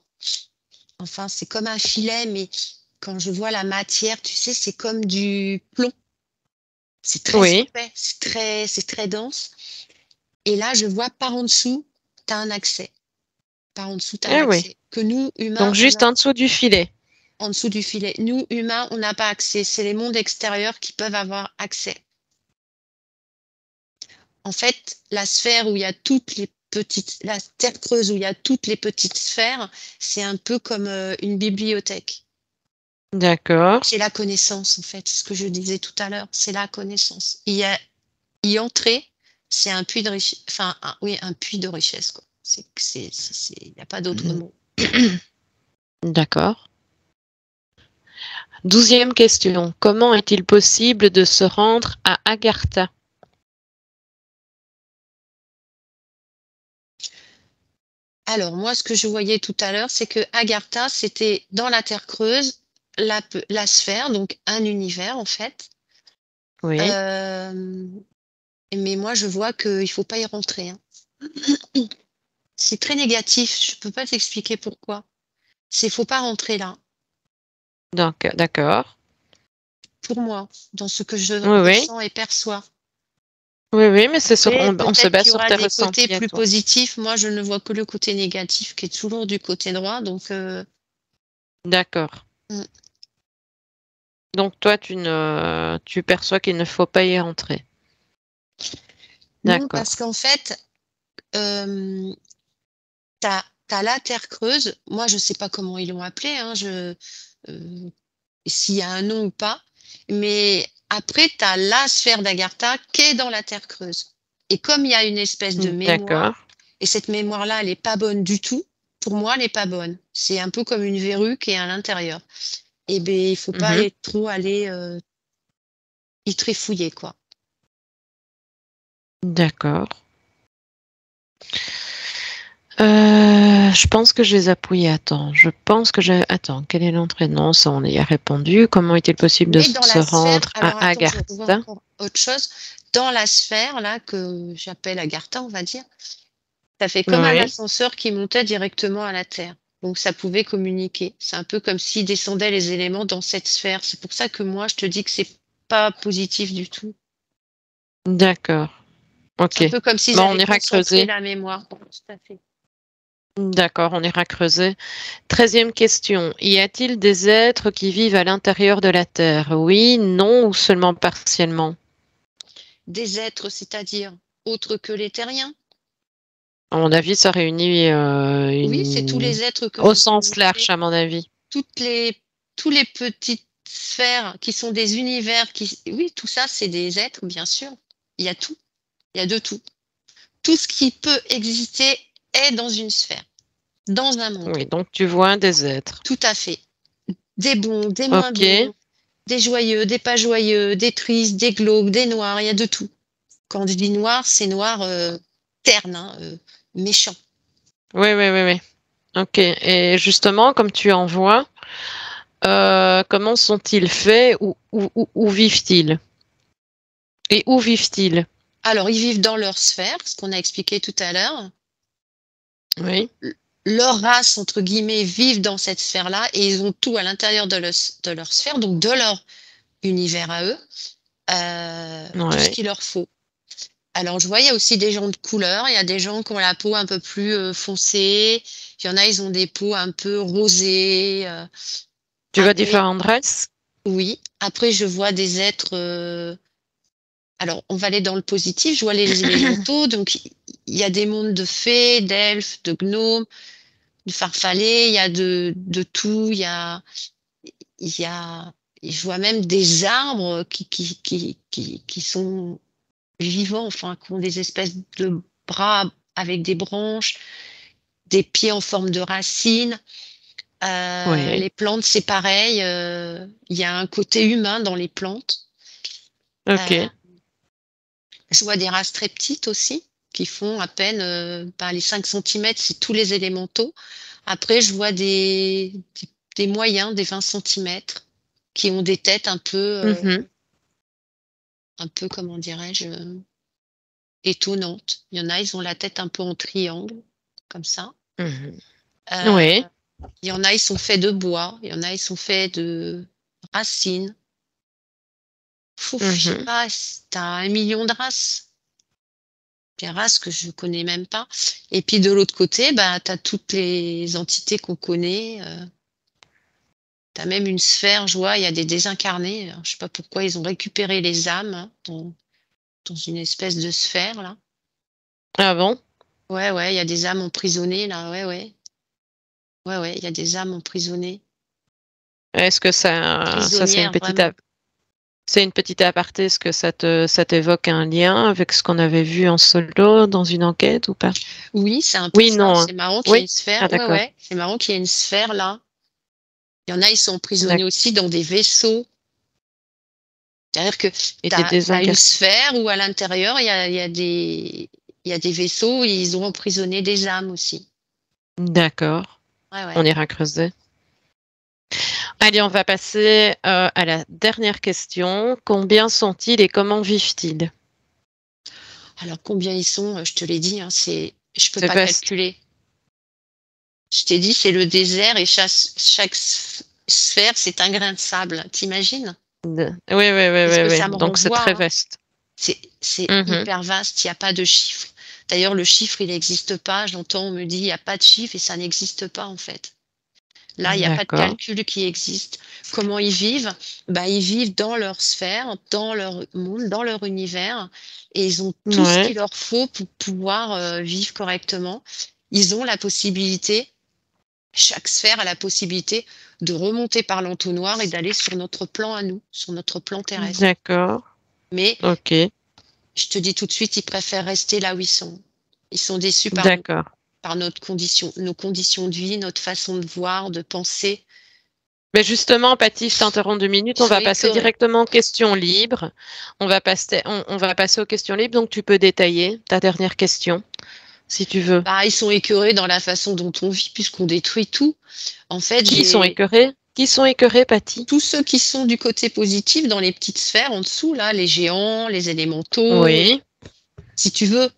enfin, c'est comme un filet, mais quand je vois la matière, tu sais, c'est comme du plomb. C'est très Oui. épais, c'est très dense. Et là, je vois par en dessous, tu as un accès. Par en dessous, tu as Eh oui. l'accès. Que nous, Donc, humains, juste en dessous du filet. en dessous du filet. Nous, humains, on n'a pas accès. C'est les mondes extérieurs qui peuvent avoir accès. En fait, la sphère où il y a toutes les petites, la terre creuse où il y a toutes les petites sphères, c'est un peu comme une bibliothèque. D'accord. C'est la connaissance, en fait, ce que je disais tout à l'heure, c'est la connaissance. Y entrer, c'est un puits de richesse, enfin, oui, un puits de richesse, quoi. Il n'y a pas d'autre mot. D'accord. 12e question. Comment est-il possible de se rendre à Agartha? Alors, moi, ce que je voyais tout à l'heure, c'est que Agartha, c'était dans la Terre creuse, la sphère, donc un univers, en fait. Oui. Euh, mais moi, je vois qu'il ne faut pas y rentrer, hein. C'est très négatif. Je peux pas t'expliquer pourquoi. C'est faut pas rentrer là. Donc, d'accord. Pour moi, dans ce que je Oui, oui. ressens et perçois. Oui, oui, mais Et on se peut-être base qu'il y sur aura tes des côtés ressentis à plus toi. positifs. Moi, je ne vois que le côté négatif qui est toujours du côté droit. Donc, D'accord. mm. Donc, toi, tu perçois qu'il ne faut pas y rentrer. Non, parce D'accord. qu'en fait, euh, t'as la terre creuse. Moi, je sais pas comment ils l'ont appelé, hein, s'il y a un nom ou pas. Mais après, t'as la sphère d'Agartha qui est dans la terre creuse. Et comme il y a une espèce de mémoire, D'accord. et cette mémoire-là, elle est pas bonne du tout, pour moi, elle est pas bonne. C'est un peu comme une verrue qui est à l'intérieur. Et ben, il faut pas Mhm. trop aller y trifouiller, quoi. D'accord. Je pense que j'ai zappouillé. Attends, je pense que j'ai. Attends, quelle est l'entrée? Non, ça on y a répondu. Comment est-il possible de Mais dans se la sphère, rendre à alors attends, je revois Agartha? encore autre chose. Dans la sphère, là, que j'appelle Agartha, on va dire, ça fait comme un Oui. ascenseur qui montait directement à la Terre. Donc ça pouvait communiquer. C'est un peu comme s'il descendait les éléments dans cette sphère. C'est pour ça que moi, je te dis que c'est pas positif du tout. D'accord. C'est un Ok. peu comme s'ils Bon, on avaient ira concentré creuser. la mémoire. Tout à fait. D'accord, on ira creuser. 13e question. Y a-t-il des êtres qui vivent à l'intérieur de la Terre? Oui, non ou seulement partiellement? Des êtres, c'est-à-dire autres que les terriens. À mon avis, ça réunit Oui, c'est tous les êtres que au je t'ai sens montrés. large, à mon avis. Toutes les, tous les petites sphères qui sont des univers qui, oui, tout ça, c'est des êtres, bien sûr. Il y a tout. Il y a de tout. Tout ce qui peut exister est dans une sphère, dans un monde. Oui, donc tu vois des êtres. Tout à fait. Des bons, des moins Ok. bons, des joyeux, des pas joyeux, des tristes, des glauques, des noirs, il y a de tout. Quand je dis noir, c'est noir terne, hein, méchant. Oui, oui, oui, oui. Ok. Et justement, comme tu en vois, comment sont-ils faits? Où vivent-ils? Et où vivent-ils? Alors, ils vivent dans leur sphère, ce qu'on a expliqué tout à l'heure. Oui. Leur race, entre guillemets, vivent dans cette sphère-là et ils ont tout à l'intérieur de leur sphère, donc de leur univers à eux, tout ce Ouais. qu'il leur faut. Alors, je vois, il y a aussi des gens de couleur. Il y a des gens qui ont la peau un peu plus foncée. Il y en a, ils ont des peaux un peu rosées. Tu vois Après, différentes races? oui. Après, je vois des êtres. Alors, on va aller dans le positif. Je vois les élémentaux. Donc, il y a des mondes de fées, d'elfes, de gnomes, de farfallets. Il y a de tout. Il y a, je vois même des arbres qui sont vivants, enfin, qui ont des espèces de bras avec des branches, des pieds en forme de racines. Oui. Les plantes, c'est pareil. Il y a un côté humain dans les plantes. Euh, Ok. je vois des races très petites aussi, qui font à peine les 5 centimètres, c'est tous les élémentaux. Après, je vois des moyens, des 20 centimètres, qui ont des têtes Mhm. un peu, comment dirais-je, étonnantes. Il y en a, ils ont la tête un peu en triangle, comme ça. Mhm. Euh, Oui. il y en a, ils sont faits de bois. Il y en a, ils sont faits de racines. Fouf, je sais Mhm. pas, t'as 1 million de races. des races que je connais même pas. Et puis de l'autre côté, bah, tu as toutes les entités qu'on connaît. Tu as même une sphère, je vois, il y a des désincarnés. Alors, je sais pas pourquoi ils ont récupéré les âmes hein, dans une espèce de sphère, là. Ah bon? Ouais, ouais, il y a des âmes emprisonnées, là. Ouais, ouais. Ouais, ouais, il y a des âmes emprisonnées. Est-ce que ça Prisonnières, vraiment. c'est une petite aparté? Est-ce que ça t'évoque un lien avec ce qu'on avait vu en solo dans une enquête ou pas? Oui, c'est un peu Oui, ça. non, hein. C'est marrant qu'il y ait Oui? une sphère. Ah, Ouais, d'accord. ouais. C'est marrant qu'il y ait une sphère, là. Il y en a, ils sont emprisonnés D'accord. aussi dans des vaisseaux. C'est-à-dire que Et tu des as une désincarnés. sphère où à l'intérieur, il y a des vaisseaux où ils ont emprisonné des âmes aussi. D'accord. Ouais, On ouais. ira creuser. Allez, on va passer à la dernière question. Combien sont-ils et comment vivent-ils? Alors, combien ils sont, je te l'ai dit, hein, je peux C'est pas vaste. calculer. Je t'ai dit, c'est le désert et chaque sphère, c'est un grain de sable. T'imagines? Oui, oui, oui, C'est ce oui, que oui. ça me Donc c'est renvoie, très hein. vaste. C'est Mhm. hyper vaste, il n'y a pas de chiffre. D'ailleurs, le chiffre, il n'existe pas. J'entends, on me dit, il n'y a pas de chiffre et ça n'existe pas, en fait. Là, il n'y a pas de D'accord. calcul qui existe. Comment ils vivent? Bah, ils vivent dans leur sphère, dans leur monde, dans leur univers, et ils ont tout ce Ouais. qu'il leur faut pour pouvoir vivre correctement. Ils ont la possibilité, chaque sphère a la possibilité de remonter par l'entonnoir et d'aller sur notre plan à nous, sur notre plan terrestre. D'accord. Mais Ok. je te dis tout de suite, ils préfèrent rester là où ils sont. Ils sont déçus par nous, D'accord. par notre condition, nos conditions de vie, notre façon de voir, de penser. Mais justement, Patty, je t'interromps 2 minutes. Ils On sont va passer écœurés. directement aux questions libres. On va passer aux questions libres. Donc, tu peux détailler ta dernière question, si tu veux. Bah, ils sont écœurés dans la façon dont on vit, puisqu'on détruit tout. En fait, Qui sont j'ai écœurés? Qui sont écœurés, Patty? tous ceux qui sont du côté positif dans les petites sphères en dessous, là, les géants, les élémentaux, Oui. si tu veux,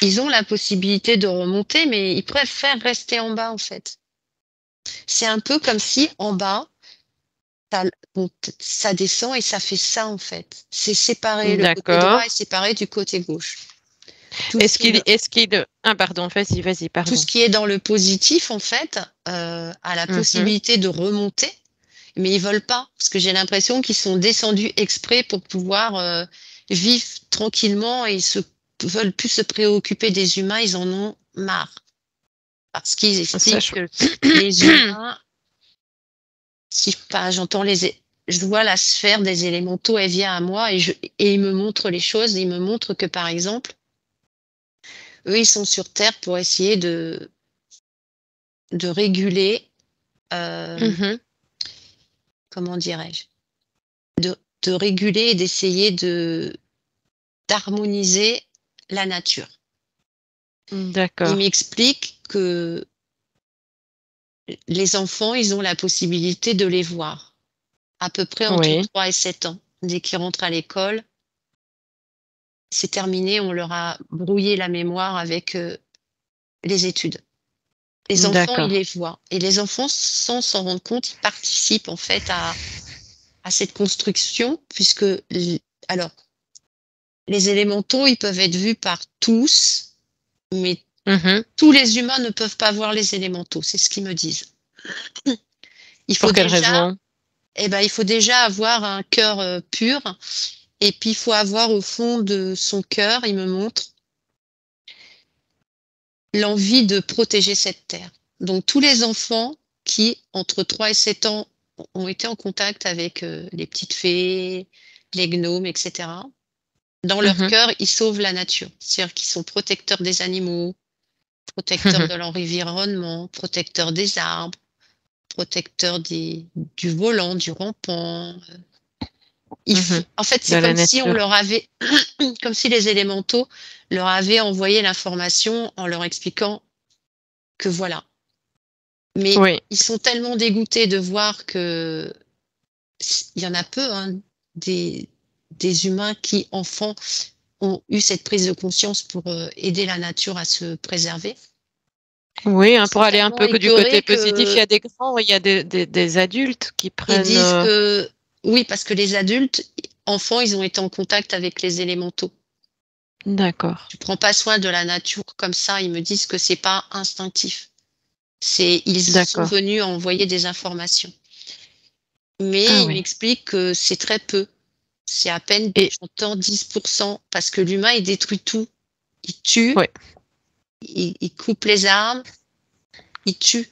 ils ont la possibilité de remonter, mais ils préfèrent rester en bas, en fait. C'est un peu comme si en bas, bon, ça descend et ça fait ça, en fait. C'est séparé, le côté droit D'accord. est séparé du côté gauche. Tout ce qui est, Ah, pardon, vas-y, tout ce pardon. qui est dans le positif, en fait, a la Mhm. possibilité de remonter, mais ils veulent pas, parce que j'ai l'impression qu'ils sont descendus exprès pour pouvoir vivre tranquillement et ils veulent plus se préoccuper des humains, ils en ont marre. Parce qu'ils Ça, expliquent que les humains, si pas, je vois la sphère des élémentaux, elle vient à moi et ils me montrent les choses, ils me montrent que par exemple, eux, ils sont sur Terre pour essayer de réguler, euh, Mhm. comment dirais-je, de réguler et d'essayer d'harmoniser la nature. Il D'accord. m'explique que les enfants, ils ont la possibilité de les voir à peu près entre Oui. 3 et 7 ans. Dès qu'ils rentrent à l'école, c'est terminé, on leur a brouillé la mémoire avec les études. Les enfants, ils D'accord. les voient. Et les enfants, sans s'en rendre compte, ils participent en fait à cette construction, puisque, alors, les élémentaux, ils peuvent être vus par tous, mais Mhm. tous les humains ne peuvent pas voir les élémentaux, c'est ce qu'ils me disent. Il faut Pour quelle déjà, raison? il faut déjà avoir un cœur pur, et puis il faut avoir au fond de son cœur, il me montre, l'envie de protéger cette terre. Donc tous les enfants qui, entre 3 et 7 ans, ont été en contact avec les petites fées, les gnomes, etc., dans leur Mhm. cœur, ils sauvent la nature. C'est-à-dire qu'ils sont protecteurs des animaux, protecteurs de l'environnement, protecteurs des arbres, protecteurs du volant, du rampant. Mhm. En fait, De c'est la comme si on nature. leur avait, comme si les élémentaux leur avaient envoyé l'information en leur expliquant que voilà. Mais Oui. ils sont tellement dégoûtés de voir que il y en a peu, hein, des, des humains qui, enfants, ont eu cette prise de conscience pour aider la nature à se préserver. Oui, Ils hein, pour sont aller un tellement peu que du côté écœurés positif, il que y a des grands, il y a des adultes qui ils prennent. disent que oui, parce que les adultes, enfants, ils ont été en contact avec les élémentaux. D'accord. Tu prends pas soin de la nature comme ça. Ils me disent que c'est pas instinctif. Ils sont D'accord. venus envoyer des informations. Ah Mais ils oui. m'expliquent que c'est très peu. C'est à peine, Et j'entends 10%, parce que l'humain, il détruit tout. Il tue, oui, il coupe les arbres, il tue.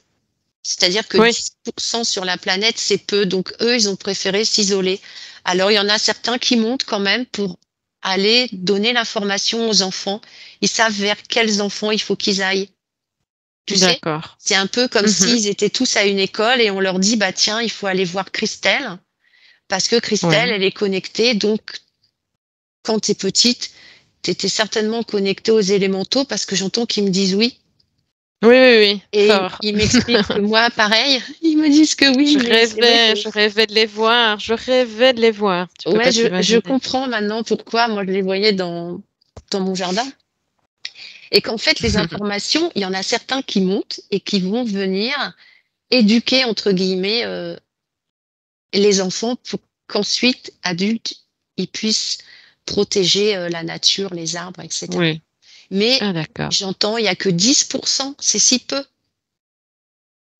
C'est-à-dire que oui, 10% sur la planète, c'est peu. Donc, eux, ils ont préféré s'isoler. Alors, il y en a certains qui montent quand même pour aller donner l'information aux enfants. Ils savent vers quels enfants il faut qu'ils aillent. Tu sais, d'accord. c'est un peu comme Mhm. s'ils étaient tous à une école et on leur dit, bah tiens, il faut aller voir Christelle parce que Christelle, Ouais. elle est connectée. Donc, quand tu es petite, tu étais certainement connectée aux élémentaux parce que j'entends qu'ils me disent oui. Oui, oui, oui, Et fort. ils m'expliquent que moi, pareil, ils me disent que oui, mais c'est vrai que Je rêvais de les voir, je rêvais de les voir. Tu peux ouais, pas je t'imaginer. comprends maintenant pourquoi moi je les voyais dans mon jardin. Et qu'en fait, les informations, il y en a certains qui montent et qui vont venir éduquer, entre guillemets, les enfants pour qu'ensuite, adultes, ils puissent protéger la nature, les arbres, etc. Oui. Mais Ah, d'accord. j'entends, il y a que 10%, c'est si peu.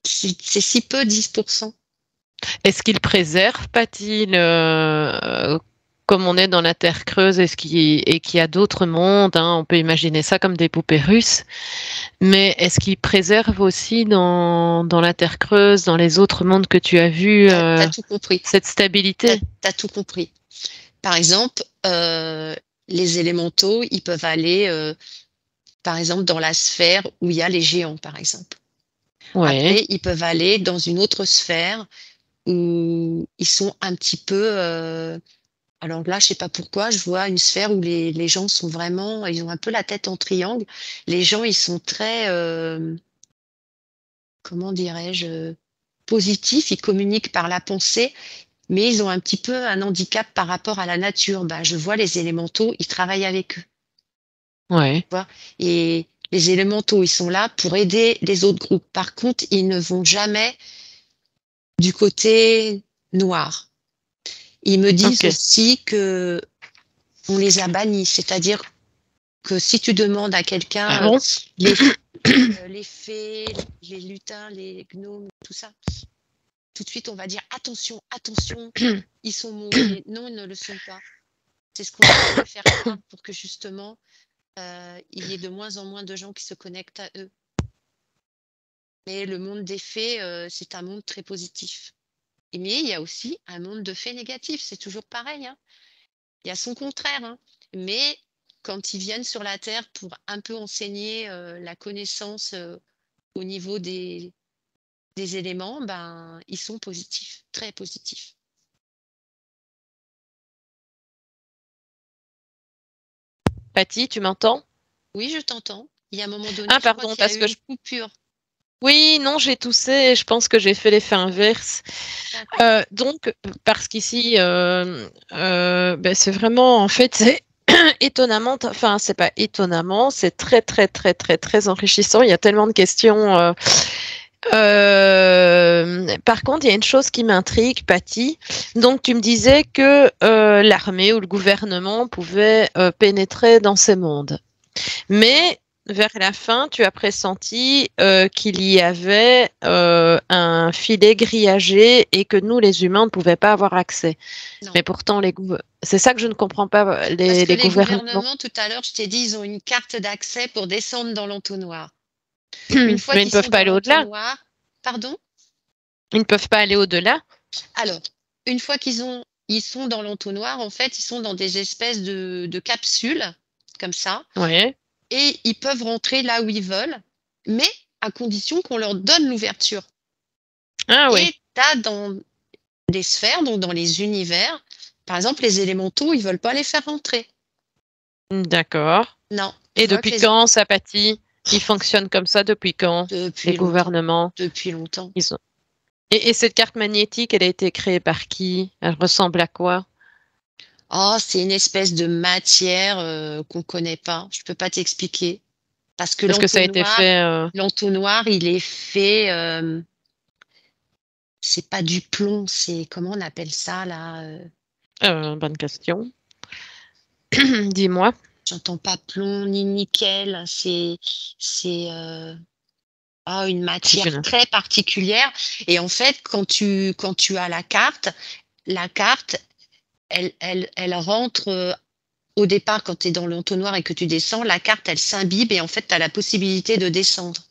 C'est si peu, 10%. Est-ce qu'ils préservent, pas-t-il, comme on est dans la terre creuse, et qu'il y a d'autres mondes, hein, on peut imaginer ça comme des poupées russes, mais est-ce qu'ils préservent aussi dans la terre creuse, dans les autres mondes que tu as vus, T'as tout compris. cette stabilité? T'as tout compris. Par exemple, les élémentaux, ils peuvent aller, par exemple, dans la sphère où il y a les géants, par exemple. Ouais, Après, ils peuvent aller dans une autre sphère où ils sont un petit peu. Alors là, je sais pas pourquoi, je vois une sphère où les gens sont vraiment, ils ont un peu la tête en triangle. Les gens, ils sont très, comment dirais-je, positifs. Ils communiquent par la pensée, mais ils ont un petit peu un handicap par rapport à la nature. Ben, je vois les élémentaux, ils travaillent avec eux. ouais, Tu vois. Et les élémentaux, ils sont là pour aider les autres groupes. Par contre, ils ne vont jamais du côté noir. Ils me disent ok. aussi que on les a bannis, c'est-à-dire que si tu demandes à Ah quelqu'un bon? les, les fées, les lutins, les gnomes, tout ça, tout de suite on va dire attention, attention, ils sont mauvais. Mais non, ils ne le sont pas. C'est ce qu'on essaie de faire croire pour que justement il y ait de moins en moins de gens qui se connectent à eux. Mais le monde des fées, c'est un monde très positif. Mais il y a aussi un monde de fées négatifs, c'est toujours pareil, hein. Il y a son contraire, hein. Mais quand ils viennent sur la Terre pour un peu enseigner la connaissance au niveau des éléments, ben, ils sont positifs, très positifs. Patty, tu m'entends? Oui, je t'entends. Il y a un moment donné, Ah, je crois pardon, qu'il y a parce eu que une coupure. oui, non, j'ai toussé et je pense que j'ai fait l'effet inverse. D'accord. Donc, parce qu'ici, ben, c'est vraiment, en fait, c'est étonnamment, enfin, c'est pas étonnamment, c'est très, très, très, très, très enrichissant. Il y a tellement de questions. Par contre, il y a une chose qui m'intrigue, Patty. Donc, tu me disais que l'armée ou le gouvernement pouvait pénétrer dans ces mondes. Ouais. Mais vers la fin, tu as pressenti qu'il y avait un filet grillagé et que nous, les humains, ne pouvions pas avoir accès. Non. Mais pourtant, c'est ça que je ne comprends pas, Parce que les les gouvernements. gouvernements, tout à l'heure, je t'ai dit, ils ont une carte d'accès pour descendre dans l'entonnoir. Une fois Mais ils ne qu'ils sont peuvent pas dans aller au-delà. l'entonnoir, pardon? Ils ne peuvent pas aller au-delà. Alors, une fois ils sont dans l'entonnoir, en fait, ils sont dans des espèces de capsules, comme ça, Oui. et ils peuvent rentrer là où ils veulent, mais à condition qu'on leur donne l'ouverture. Ah oui. Et tu as dans des sphères, donc dans les univers, par exemple, les élémentaux, ils veulent pas les faire rentrer. D'accord. Non, tu Et vois que depuis quand ça pâtit? Ils fonctionnent comme ça depuis quand? Les depuis longtemps, gouvernements. depuis longtemps. Ils ont... et cette carte magnétique, elle a été créée par qui? Elle ressemble à quoi? Oh, c'est une espèce de matière qu'on connaît pas. Je peux pas t'expliquer. Parce que Est-ce que ça a été fait l'entonnoir, il est fait, c'est pas du plomb, c'est, comment on appelle ça là? bonne question. Dis-moi. j'entends pas plomb ni nickel. C'est une matière très particulière. Et en fait, quand tu as la carte, elle rentre au départ quand tu es dans l'entonnoir et que tu descends, la carte, elle s'imbibe et en fait, tu as la possibilité de descendre.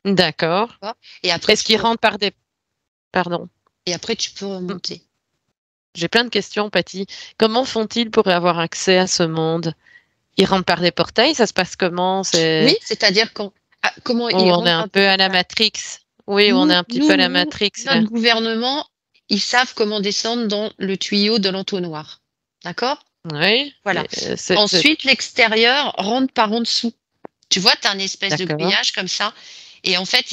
D'accord. Et après, Est-ce qu'ils rentrent par des... Pardon. Et après, tu peux remonter. J'ai plein de questions, Patty. Comment font-ils pour avoir accès à ce monde? Ils rentrent par des portails? Ça se passe comment? Oui, c'est-à-dire comment ils On est rentrent un peu à la Matrix. Oui, on est un petit peu à la Matrix. Là. Notre gouvernement, ils savent comment descendre dans le tuyau de l'entonnoir. D'accord? Oui. Voilà. Ensuite, l'extérieur rentre par en dessous. Tu vois, tu as un espèce de grillage comme ça. Et en fait,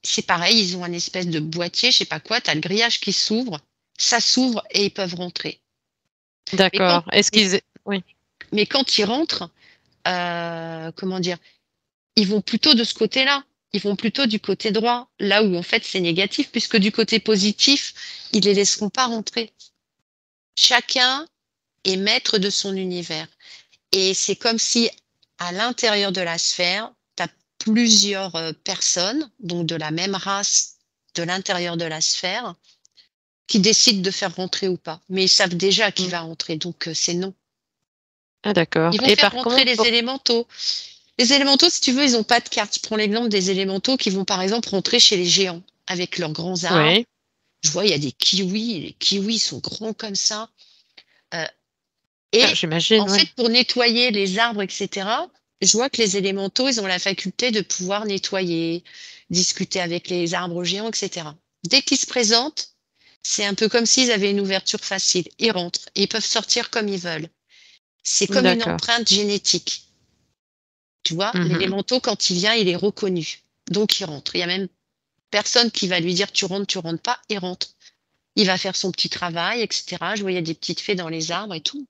c'est pareil, ils ont un espèce de boîtier, je sais pas quoi, tu as le grillage qui s'ouvre, ça s'ouvre et ils peuvent rentrer. D'accord. Est-ce qu'ils... Oui. Mais quand ils rentrent, comment dire, ils vont plutôt de ce côté-là. Ils vont plutôt du côté droit, là où en fait c'est négatif, puisque du côté positif, ils les laisseront pas rentrer. Chacun est maître de son univers. Et c'est comme si à l'intérieur de la sphère, tu as plusieurs personnes, donc de la même race, de l'intérieur de la sphère, qui décident de faire rentrer ou pas. Mais ils savent déjà qui va rentrer, donc c'est non. Ah, d'accord. Ils vont faire rentrer les élémentaux. Les élémentaux, si tu veux, ils n'ont pas de carte. Je prends l'exemple des élémentaux qui vont par exemple rentrer chez les géants avec leurs grands arbres. Oui. Je vois, il y a des kiwis. Les kiwis sont grands comme ça. J'imagine, en fait, pour nettoyer les arbres, etc., je vois que les élémentaux, ils ont la faculté de pouvoir nettoyer, discuter avec les arbres géants, etc. Dès qu'ils se présentent, c'est un peu comme s'ils avaient une ouverture facile. Ils rentrent. Ils peuvent sortir comme ils veulent. C'est comme une empreinte génétique. Tu vois, l'élémental, quand il vient, il est reconnu. Donc, il rentre. Il y a même personne qui va lui dire tu rentres pas. Il rentre. Il va faire son petit travail, etc. Je vois, il y a des petites fées dans les arbres et tout.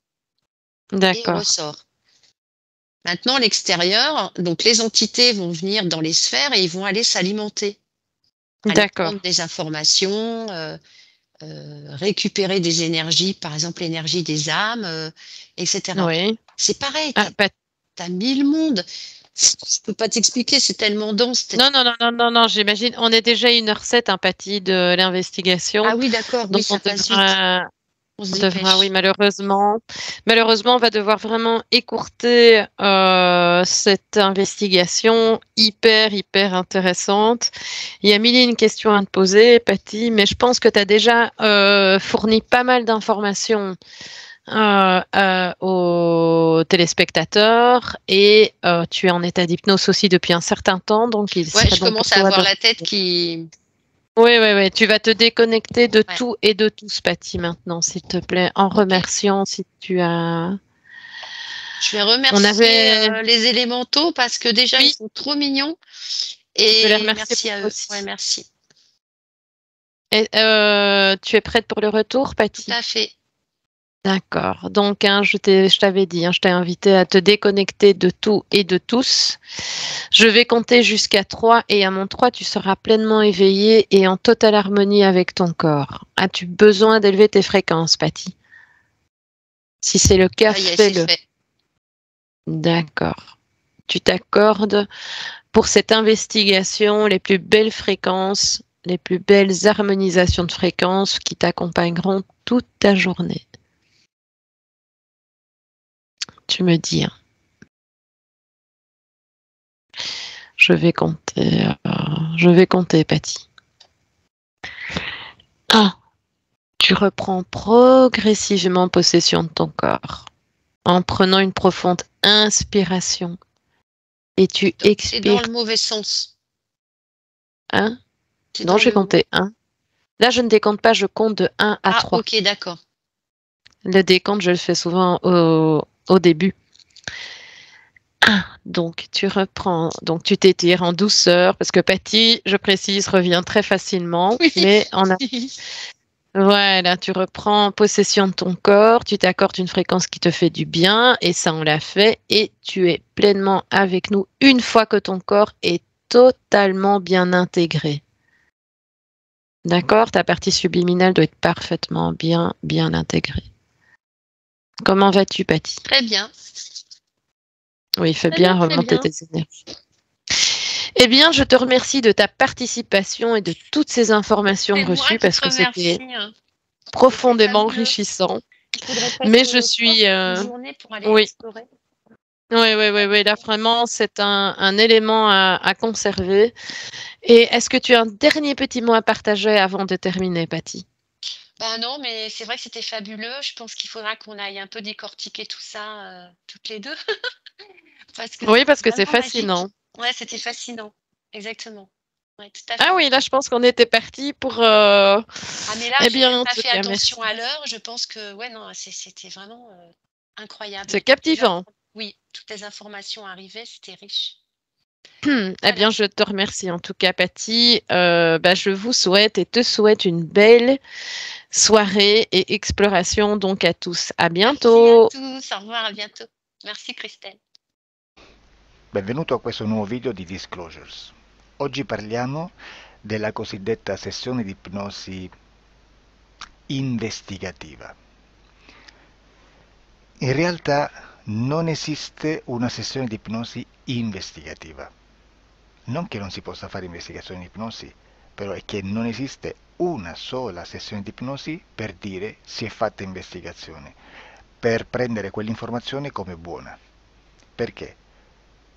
Et il ressort. Maintenant, l'extérieur, donc les entités vont venir dans les sphères et ils vont aller s'alimenter. Aller prendre des informations, récupérer des énergies, par exemple l'énergie des âmes, etc. Oui. C'est pareil, tu as 1000 mondes. Je peux pas t'expliquer, c'est tellement dense. Non, j'imagine. On est déjà 1h07, Patty, de l'investigation. Ah oui, d'accord. Donc, oui, on devra, oui, malheureusement, on va devoir vraiment écourter cette investigation hyper intéressante. Il y a mille et une questions à te poser, Patty, mais je pense que tu as déjà fourni pas mal d'informations aux téléspectateurs et tu es en état d'hypnose aussi depuis un certain temps, donc je commence à avoir la tête qui... Oui, tu vas te déconnecter de tout et de tous, Patty, maintenant, s'il te plaît, en remerciant si tu as... Je vais remercier les élémentaux parce que déjà, ils sont trop mignons. Et merci à eux. Aussi. Ouais, merci. Et, tu es prête pour le retour, Patty? Tout à fait. D'accord. Donc, je t'avais dit, je t'ai invité à te déconnecter de tout et de tous. Je vais compter jusqu'à 3 et à mon 3, tu seras pleinement éveillé et en totale harmonie avec ton corps. As-tu besoin d'élever tes fréquences, Patty? Si c'est le cas, fais-le. D'accord. Tu t'accordes pour cette investigation les plus belles fréquences, les plus belles harmonisations de fréquences qui t'accompagneront toute ta journée. Tu me dis. Je vais compter, Patty. 1. Tu reprends progressivement possession de ton corps en prenant une profonde inspiration et tu expires. C'est dans le mauvais sens. 1. Non, j'ai compté 1. Là, je ne décompte pas, je compte de 1 à 3. Ok, d'accord. Le décompte, je le fais souvent au début. 1. Donc, tu reprends. Donc, tu t'étires en douceur parce que Patty, je précise, revient très facilement. Oui. Mais voilà, tu reprends possession de ton corps, tu t'accordes une fréquence qui te fait du bien et ça, on l'a fait. Et tu es pleinement avec nous une fois que ton corps est totalement bien intégré. D'accord? Ta partie subliminale doit être parfaitement bien intégrée. Comment vas-tu, Patty? Très bien. Oui, il fait Très bien, bien très remonter bien. tes énergies. Eh bien, je te remercie de ta participation et de toutes ces informations C'est moi reçues qui parce te que c'était remercie, hein. C'était profondément fabuleux. enrichissant. Il faudrait Mais presque je hop, suis... une journée pour aller oui, explorer. oui, oui, oui, oui, là vraiment, c'est un élément à conserver. Et est-ce que tu as un dernier petit mot à partager avant de terminer, Patty? Bah, non, mais c'est vrai que c'était fabuleux. Je pense qu'il faudra qu'on aille un peu décortiquer tout ça, toutes les 2, parce que Oui, c'était parce que c'est vraiment magique. fascinant. Ouais, c'était fascinant. Exactement. Ouais, tout à Ah fait. oui, là, je pense qu'on était parti pour... Ah, mais là, Eh j'ai bien, même en pas tout fait cas, attention merci. à l'heure. Je pense que ouais, non, c'était vraiment, incroyable. C'est Toutes les captivant. infos oui, toutes les informations arrivaient, c'était riche. Eh Voilà. bien, je te remercie en tout cas, Patty. Bah, je vous souhaite et te souhaite une belle soirée et exploration donc à tous. À Merci à bientôt. tous. Au revoir, à bientôt. Merci Christelle. Benvenuto a questo nuovo video di Disclosures. Oggi parliamo della cosiddetta sessione di ipnosi investigativa. In realtà non esiste una sessione di ipnosi investigativa. Non che non si possa fare investigazione di ipnosi, però è che non esiste una sola sessione di ipnosi per dire si è fatta investigazione, per prendere quell'informazione come buona. Perché?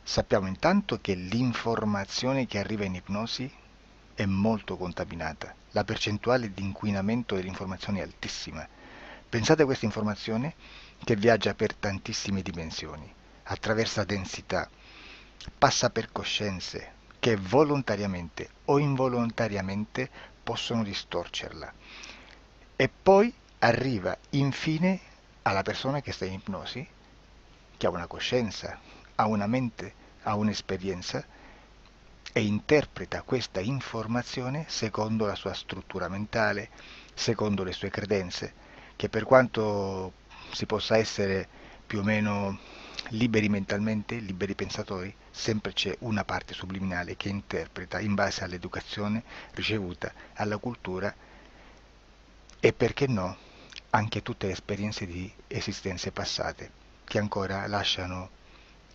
Sappiamo intanto che l'informazione che arriva in ipnosi è molto contaminata, la percentuale di inquinamento dell'informazione è altissima. Pensate a questa informazione che viaggia per tantissime dimensioni, attraversa densità, passa per coscienze che volontariamente o involontariamente possono distorcerla e poi arriva infine alla persona che sta in ipnosi, che ha una coscienza, ha una mente, ha un'esperienza e interpreta questa informazione secondo la sua struttura mentale, secondo le sue credenze, che per quanto si possa essere più o meno liberi mentalmente, liberi pensatori, sempre c'è una parte subliminale che interpreta in base all'educazione ricevuta, alla cultura e perché no, anche tutte le esperienze di esistenze passate che ancora lasciano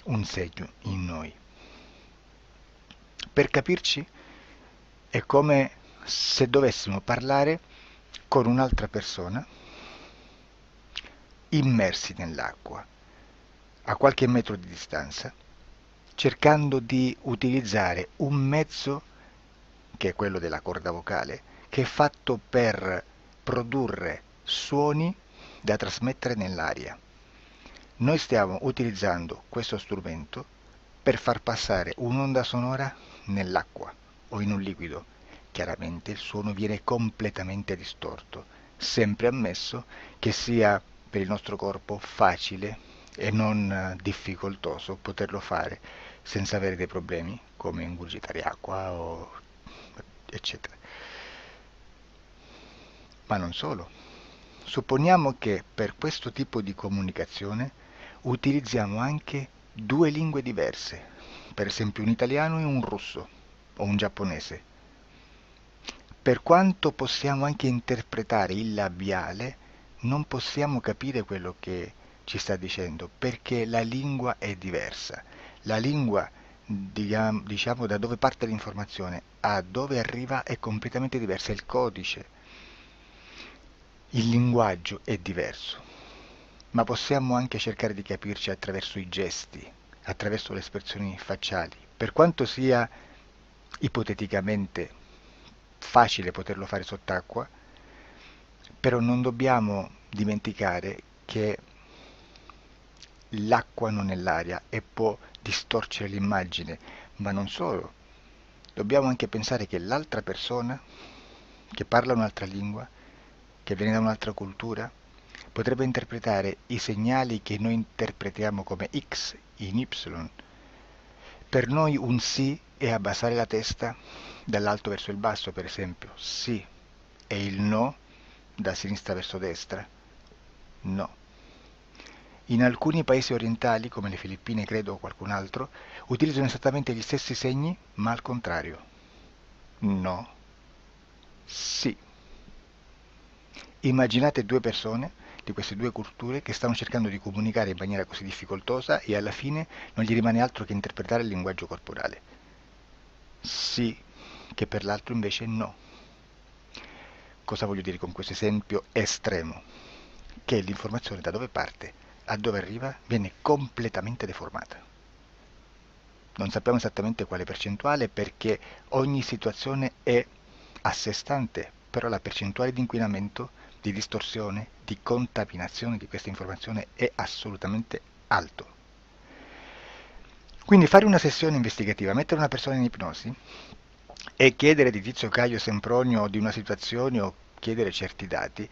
un segno in noi. Per capirci, è come se dovessimo parlare con un'altra persona immersi nell'acqua, a qualche metro di distanza, cercando di utilizzare un mezzo, che è quello della corda vocale, che è fatto per produrre suoni da trasmettere nell'aria. Noi stiamo utilizzando questo strumento per far passare un'onda sonora nell'acqua o in un liquido. Chiaramente il suono viene completamente distorto, sempre ammesso che sia per il nostro corpo facile e non difficoltoso poterlo fare senza avere dei problemi come ingurgitare acqua o eccetera. Ma non solo. Supponiamo che per questo tipo di comunicazione utilizziamo anche due lingue diverse, per esempio un italiano e un russo o un giapponese. Per quanto possiamo anche interpretare il labiale, non possiamo capire quello che ci sta dicendo perché la lingua è diversa. La lingua, diciamo, da dove parte l'informazione a dove arriva è completamente diversa, il codice, il linguaggio è diverso, ma possiamo anche cercare di capirci attraverso i gesti, attraverso le espressioni facciali. Per quanto sia ipoteticamente facile poterlo fare sott'acqua, però non dobbiamo dimenticare che l'acqua non è l'aria e può distorcere l'immagine, ma non solo. Dobbiamo anche pensare che l'altra persona, che parla un'altra lingua, che viene da un'altra cultura, potrebbe interpretare i segnali che noi interpretiamo come X in Y. Per noi un sì è abbassare la testa dall'alto verso il basso, per esempio, sì, e il no da sinistra verso destra, no. In alcuni paesi orientali, come le Filippine credo o qualcun altro, utilizzano esattamente gli stessi segni, ma al contrario. No, sì. Immaginate due persone di queste due culture che stanno cercando di comunicare in maniera così difficoltosa e alla fine non gli rimane altro che interpretare il linguaggio corporale. Sì, che per l'altro invece no. Cosa voglio dire con questo esempio estremo? Che l'informazione da dove parte a dove arriva viene completamente deformata. Non sappiamo esattamente quale percentuale perché ogni situazione è a sé stante, però la percentuale di inquinamento, di distorsione, di contaminazione di questa informazione è assolutamente alto. Quindi fare una sessione investigativa, mettere una persona in ipnosi e chiedere di Tizio Caio Sempronio di una situazione o chiedere certi dati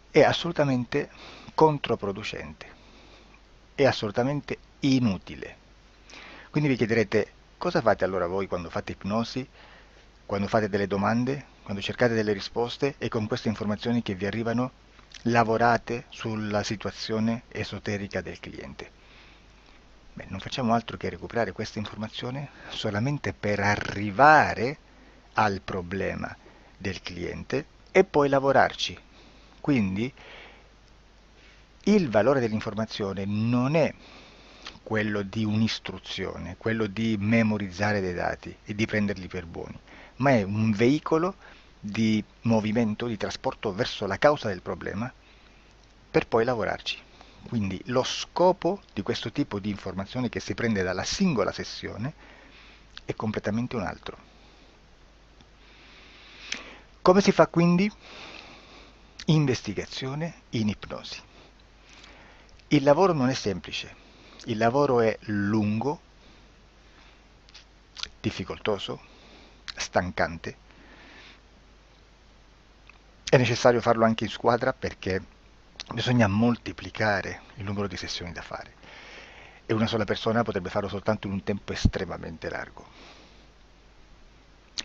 è assolutamente controproducente, è assolutamente inutile. Quindi vi chiederete cosa fate allora voi quando fate ipnosi, quando fate delle domande, quando cercate delle risposte e con queste informazioni che vi arrivano lavorate sulla situazione esoterica del cliente. Beh, non facciamo altro che recuperare questa informazione solamente per arrivare al problema del cliente e poi lavorarci. Quindi il valore dell'informazione non è quello di un'istruzione, quello di memorizzare dei dati e di prenderli per buoni, ma è un veicolo di movimento, di trasporto verso la causa del problema per poi lavorarci. Quindi lo scopo di questo tipo di informazione che si prende dalla singola sessione è completamente un altro. Come si fa quindi? Investigazione in ipnosi. Il lavoro non è semplice, il lavoro è lungo, difficoltoso, stancante. È necessario farlo anche in squadra perché bisogna moltiplicare il numero di sessioni da fare e una sola persona potrebbe farlo soltanto in un tempo estremamente largo.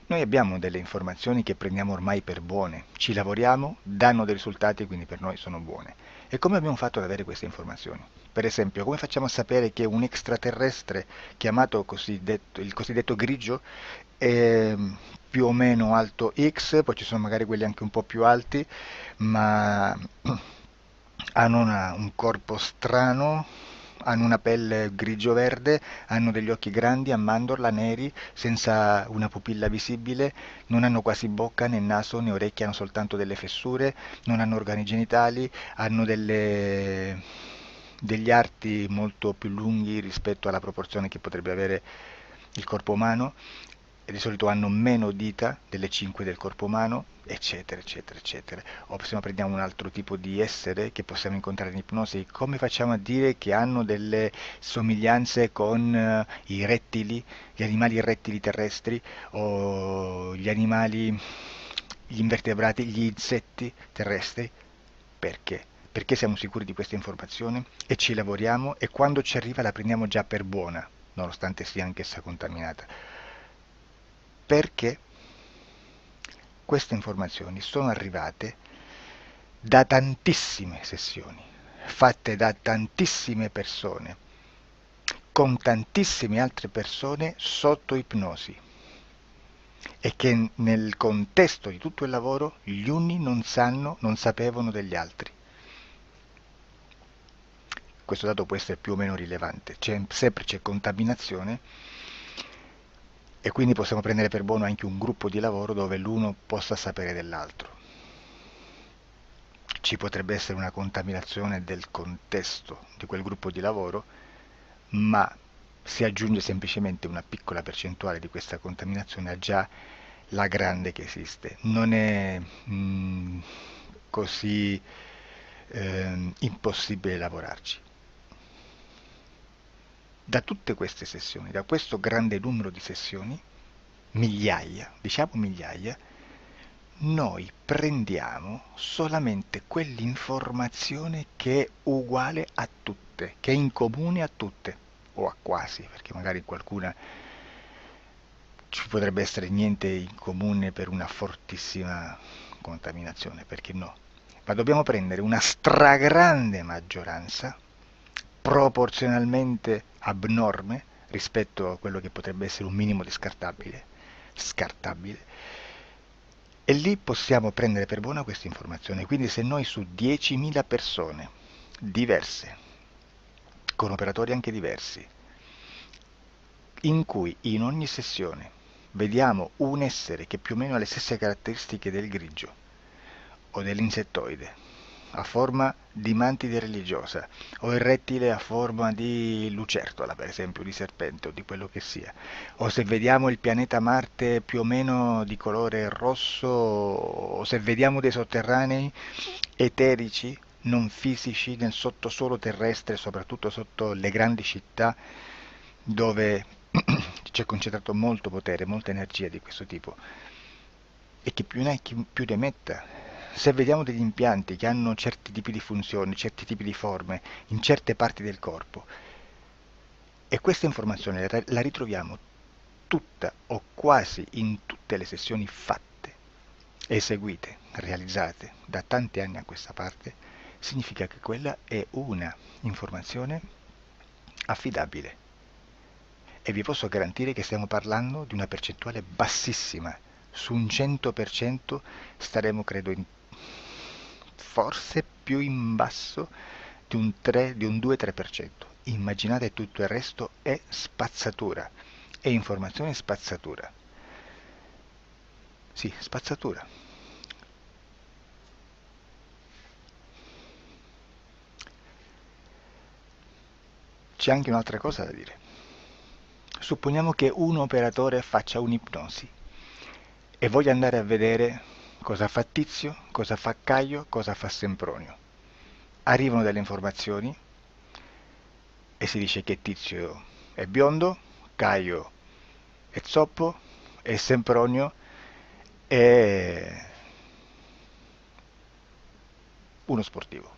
Noi abbiamo delle informazioni che prendiamo ormai per buone, ci lavoriamo, danno dei risultati e quindi per noi sono buone. E come abbiamo fatto ad avere queste informazioni? Per esempio, come facciamo a sapere che un extraterrestre chiamato il cosiddetto grigio è più o meno alto X, poi ci sono magari quelli anche un po' più alti, ma hanno un corpo strano, hanno una pelle grigio-verde, hanno degli occhi grandi a mandorla, neri, senza una pupilla visibile, non hanno quasi bocca né naso né orecchie, hanno soltanto delle fessure, non hanno organi genitali, hanno degli arti molto più lunghi rispetto alla proporzione che potrebbe avere il corpo umano, e di solito hanno meno dita delle 5 del corpo umano, eccetera, eccetera, eccetera. O se prendiamo un altro tipo di essere che possiamo incontrare in ipnosi, come facciamo a dire che hanno delle somiglianze con i rettili, gli animali rettili terrestri o gli animali, gli invertebrati, gli insetti terrestri? Perché? Perché siamo sicuri di questa informazione e ci lavoriamo e quando ci arriva la prendiamo già per buona, nonostante sia anch'essa contaminata. Perché queste informazioni sono arrivate da tantissime sessioni, fatte da tantissime persone, con tantissime altre persone sotto ipnosi e che nel contesto di tutto il lavoro gli uni non sapevano degli altri. Questo dato può essere più o meno rilevante, sempre c'è contaminazione e quindi possiamo prendere per buono anche un gruppo di lavoro dove l'uno possa sapere dell'altro. Ci potrebbe essere una contaminazione del contesto di quel gruppo di lavoro, ma si aggiunge semplicemente una piccola percentuale di questa contaminazione a già la grande che esiste. Non è così impossibile lavorarci. Da tutte queste sessioni, da questo grande numero di sessioni, migliaia, diciamo migliaia, noi prendiamo solamente quell'informazione che è uguale a tutte, che è in comune a tutte, o a quasi, perché magari qualcuna ci potrebbe essere niente in comune per una fortissima contaminazione, perché no? Ma dobbiamo prendere una stragrande maggioranza, proporzionalmente abnorme rispetto a quello che potrebbe essere un minimo di scartabile, E lì possiamo prendere per buona questa informazione. Quindi se noi su 10.000 persone diverse, con operatori anche diversi, in cui in ogni sessione vediamo un essere che più o meno ha le stesse caratteristiche del grigio o dell'insettoide, a forma di mantide religiosa, o il rettile a forma di lucertola, per esempio, di serpente o di quello che sia, o se vediamo il pianeta Marte più o meno di colore rosso, o se vediamo dei sotterranei eterici, non fisici, nel sottosuolo terrestre, soprattutto sotto le grandi città, dove c'è concentrato molto potere, molta energia di questo tipo, e che più ne hai più ne metta. Se vediamo degli impianti che hanno certi tipi di funzioni, certi tipi di forme in certe parti del corpo, e questa informazione la ritroviamo tutta o quasi in tutte le sessioni fatte, eseguite, realizzate da tanti anni a questa parte, significa che quella è una informazione affidabile. E vi posso garantire che stiamo parlando di una percentuale bassissima. Su un 100% staremo, credo, forse più in basso di un 3, di un 2-3%. Immaginate, tutto il resto è spazzatura, è informazione spazzatura. Sì, spazzatura. C'è anche un'altra cosa da dire. Supponiamo che un operatore faccia un'ipnosi e voglia andare a vedere cosa fa Tizio, cosa fa Caio, cosa fa Sempronio. Arrivano delle informazioni e si dice che Tizio è biondo, Caio è zoppo e Sempronio è uno sportivo.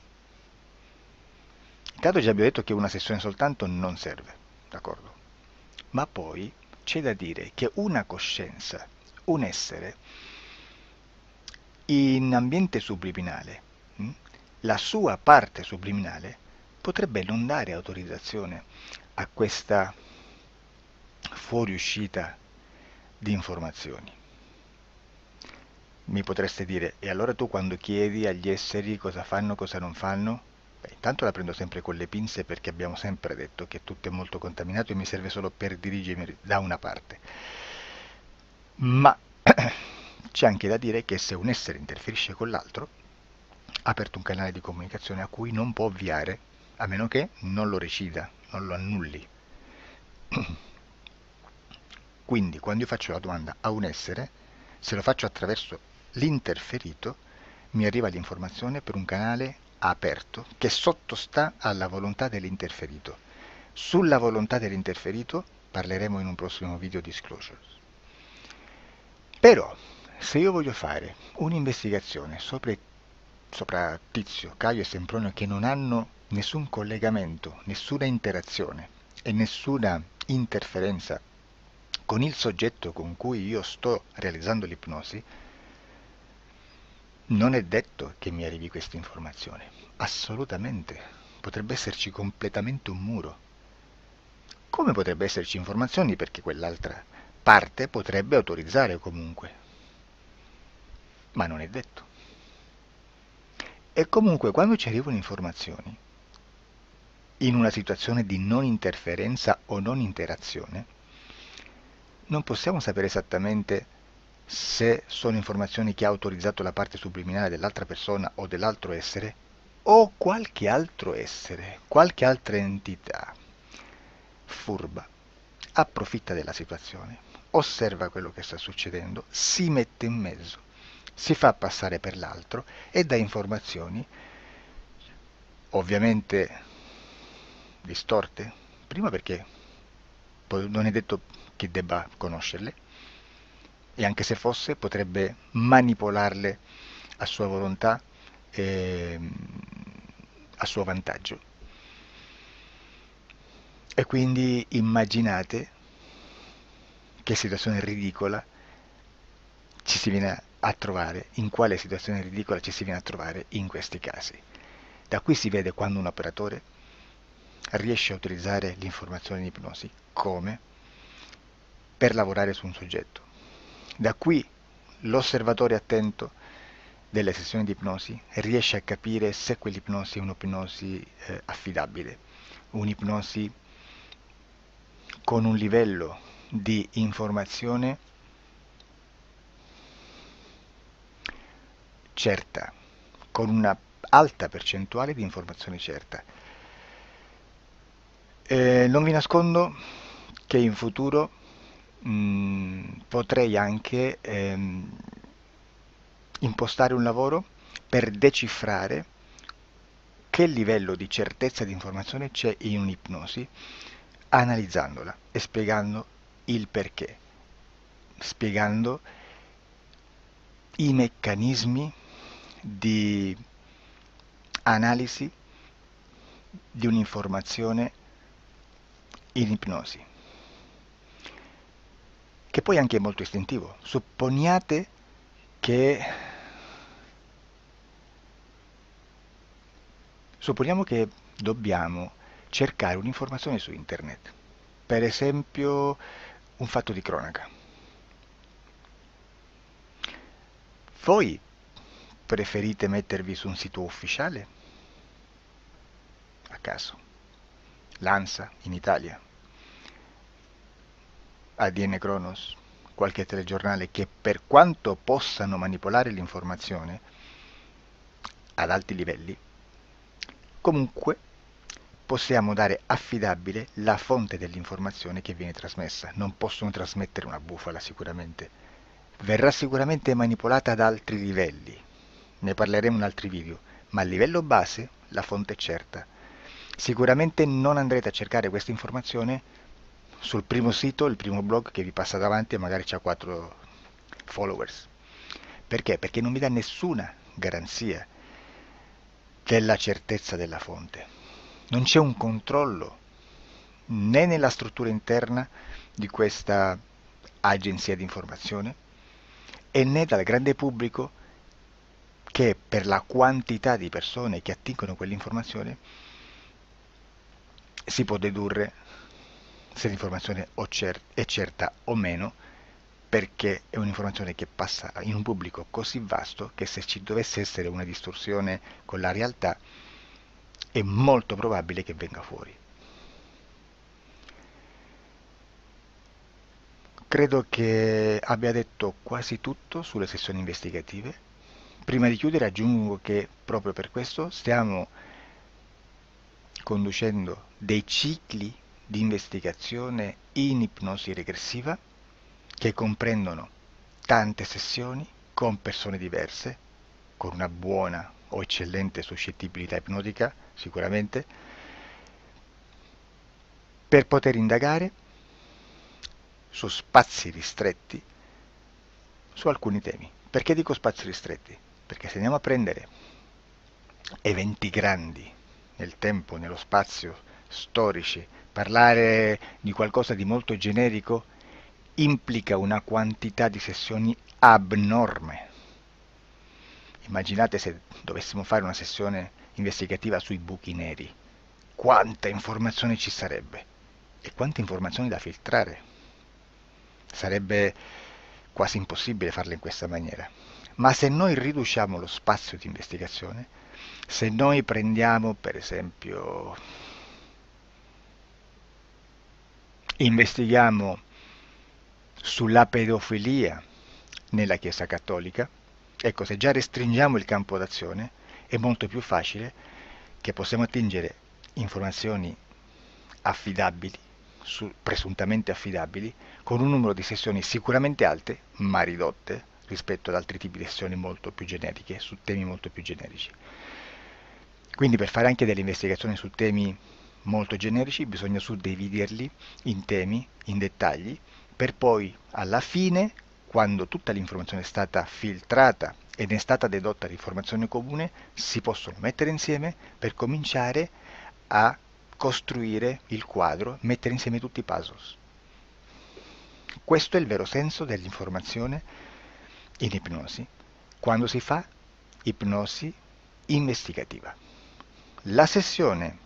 Intanto già abbiamo detto che una sessione soltanto non serve, d'accordo? Ma poi c'è da dire che una coscienza, un essere, in ambiente subliminale, la sua parte subliminale potrebbe non dare autorizzazione a questa fuoriuscita di informazioni. Mi potreste dire, e allora tu quando chiedi agli esseri cosa fanno, cosa non fanno? Beh, intanto la prendo sempre con le pinze perché abbiamo sempre detto che tutto è molto contaminato e mi serve solo per dirigermi da una parte. Ma c'è anche da dire che se un essere interferisce con l'altro, ha aperto un canale di comunicazione a cui non può ovviare, a meno che non lo recida, non lo annulli. Quindi quando io faccio la domanda a un essere, se lo faccio attraverso l'interferito, mi arriva l'informazione per un canale aperto che sottostà alla volontà dell'interferito. Sulla volontà dell'interferito parleremo in un prossimo video disclosures. Però, se io voglio fare un'investigazione sopra Tizio, Caio e Sempronio che non hanno nessun collegamento, nessuna interazione e nessuna interferenza con il soggetto con cui io sto realizzando l'ipnosi, non è detto che mi arrivi questa informazione. Assolutamente. Potrebbe esserci completamente un muro. Come potrebbe esserci informazioni perché quell'altra parte potrebbe autorizzare comunque. Ma non è detto. E comunque quando ci arrivano informazioni, in una situazione di non interferenza o non interazione, non possiamo sapere esattamente se sono informazioni che ha autorizzato la parte subliminale dell'altra persona o dell'altro essere, o qualche altro essere, qualche altra entità furba, approfitta della situazione, osserva quello che sta succedendo, si mette in mezzo, si fa passare per l'altro e dà informazioni, ovviamente distorte, prima perché non è detto che debba conoscerle, e anche se fosse potrebbe manipolarle a sua volontà e a suo vantaggio. E quindi immaginate che situazione ridicola ci si viene a trovare, in quale situazione ridicola ci si viene a trovare in questi casi. Da qui si vede quando un operatore riesce a utilizzare l'informazione di ipnosi come per lavorare su un soggetto. Da qui l'osservatore attento delle sessioni di ipnosi riesce a capire se quell'ipnosi è un'ipnosi affidabile, un'ipnosi con un livello di informazione certa, con una alta percentuale di informazione certa. Non vi nascondo che in futuro potrei anche impostare un lavoro per decifrare che livello di certezza di informazione c'è in un'ipnosi, analizzandola e spiegando il perché, spiegando i meccanismi di analisi di un'informazione in ipnosi, che poi anche è molto istintivo. Supponiamo che dobbiamo cercare un'informazione su internet, per esempio un fatto di cronaca. Voi preferite mettervi su un sito ufficiale? A caso. L'ANSA in Italia, ADN Kronos, qualche telegiornale che per quanto possano manipolare l'informazione ad alti livelli, comunque possiamo dare affidabile la fonte dell'informazione che viene trasmessa. Non possono trasmettere una bufala sicuramente. Verrà sicuramente manipolata ad altri livelli. Ne parleremo in altri video, ma a livello base la fonte è certa. Sicuramente non andrete a cercare questa informazione sul primo sito, il primo blog che vi passa davanti e magari ha 4 followers. Perché? Perché non vi dà nessuna garanzia della certezza della fonte. Non c'è un controllo né nella struttura interna di questa agenzia di informazione e né dal grande pubblico, che per la quantità di persone che attingono quell'informazione si può dedurre se l'informazione è certa o meno, perché è un'informazione che passa in un pubblico così vasto che se ci dovesse essere una distorsione con la realtà è molto probabile che venga fuori. Credo che abbia detto quasi tutto sulle sessioni investigative. Prima di chiudere aggiungo che proprio per questo stiamo conducendo dei cicli di investigazione in ipnosi regressiva che comprendono tante sessioni con persone diverse, con una buona o eccellente suscettibilità ipnotica sicuramente, per poter indagare su spazi ristretti su alcuni temi. Perché dico spazi ristretti? Perché se andiamo a prendere eventi grandi nel tempo, nello spazio, storici, parlare di qualcosa di molto generico implica una quantità di sessioni abnorme. Immaginate se dovessimo fare una sessione investigativa sui buchi neri, quanta informazione ci sarebbe e quante informazioni da filtrare. Sarebbe quasi impossibile farlo in questa maniera. Ma se noi riduciamo lo spazio di investigazione, se noi prendiamo per esempio, investighiamo sulla pedofilia nella Chiesa Cattolica, ecco, se già restringiamo il campo d'azione è molto più facile che possiamo attingere informazioni affidabili, presuntamente affidabili, con un numero di sessioni sicuramente alte, ma ridotte rispetto ad altri tipi di sessioni molto più generiche, su temi molto più generici. Quindi per fare anche delle investigazioni su temi molto generici bisogna suddividerli in temi, in dettagli, per poi alla fine, quando tutta l'informazione è stata filtrata ed è stata dedotta l'informazione comune, si possono mettere insieme per cominciare a costruire il quadro, mettere insieme tutti i puzzles. Questo è il vero senso dell'informazione in ipnosi, quando si fa ipnosi investigativa. La sessione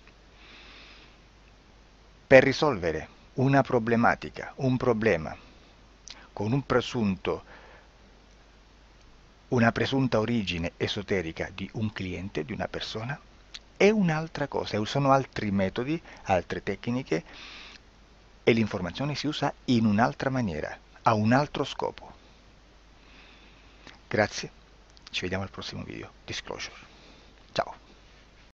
per risolvere una problematica, un problema, con un presunto una presunta origine esoterica di un cliente, di una persona, è un'altra cosa, sono altri metodi, altre tecniche e l'informazione si usa in un'altra maniera, ha un altro scopo. Grazie, ci vediamo al prossimo video. Disclosure.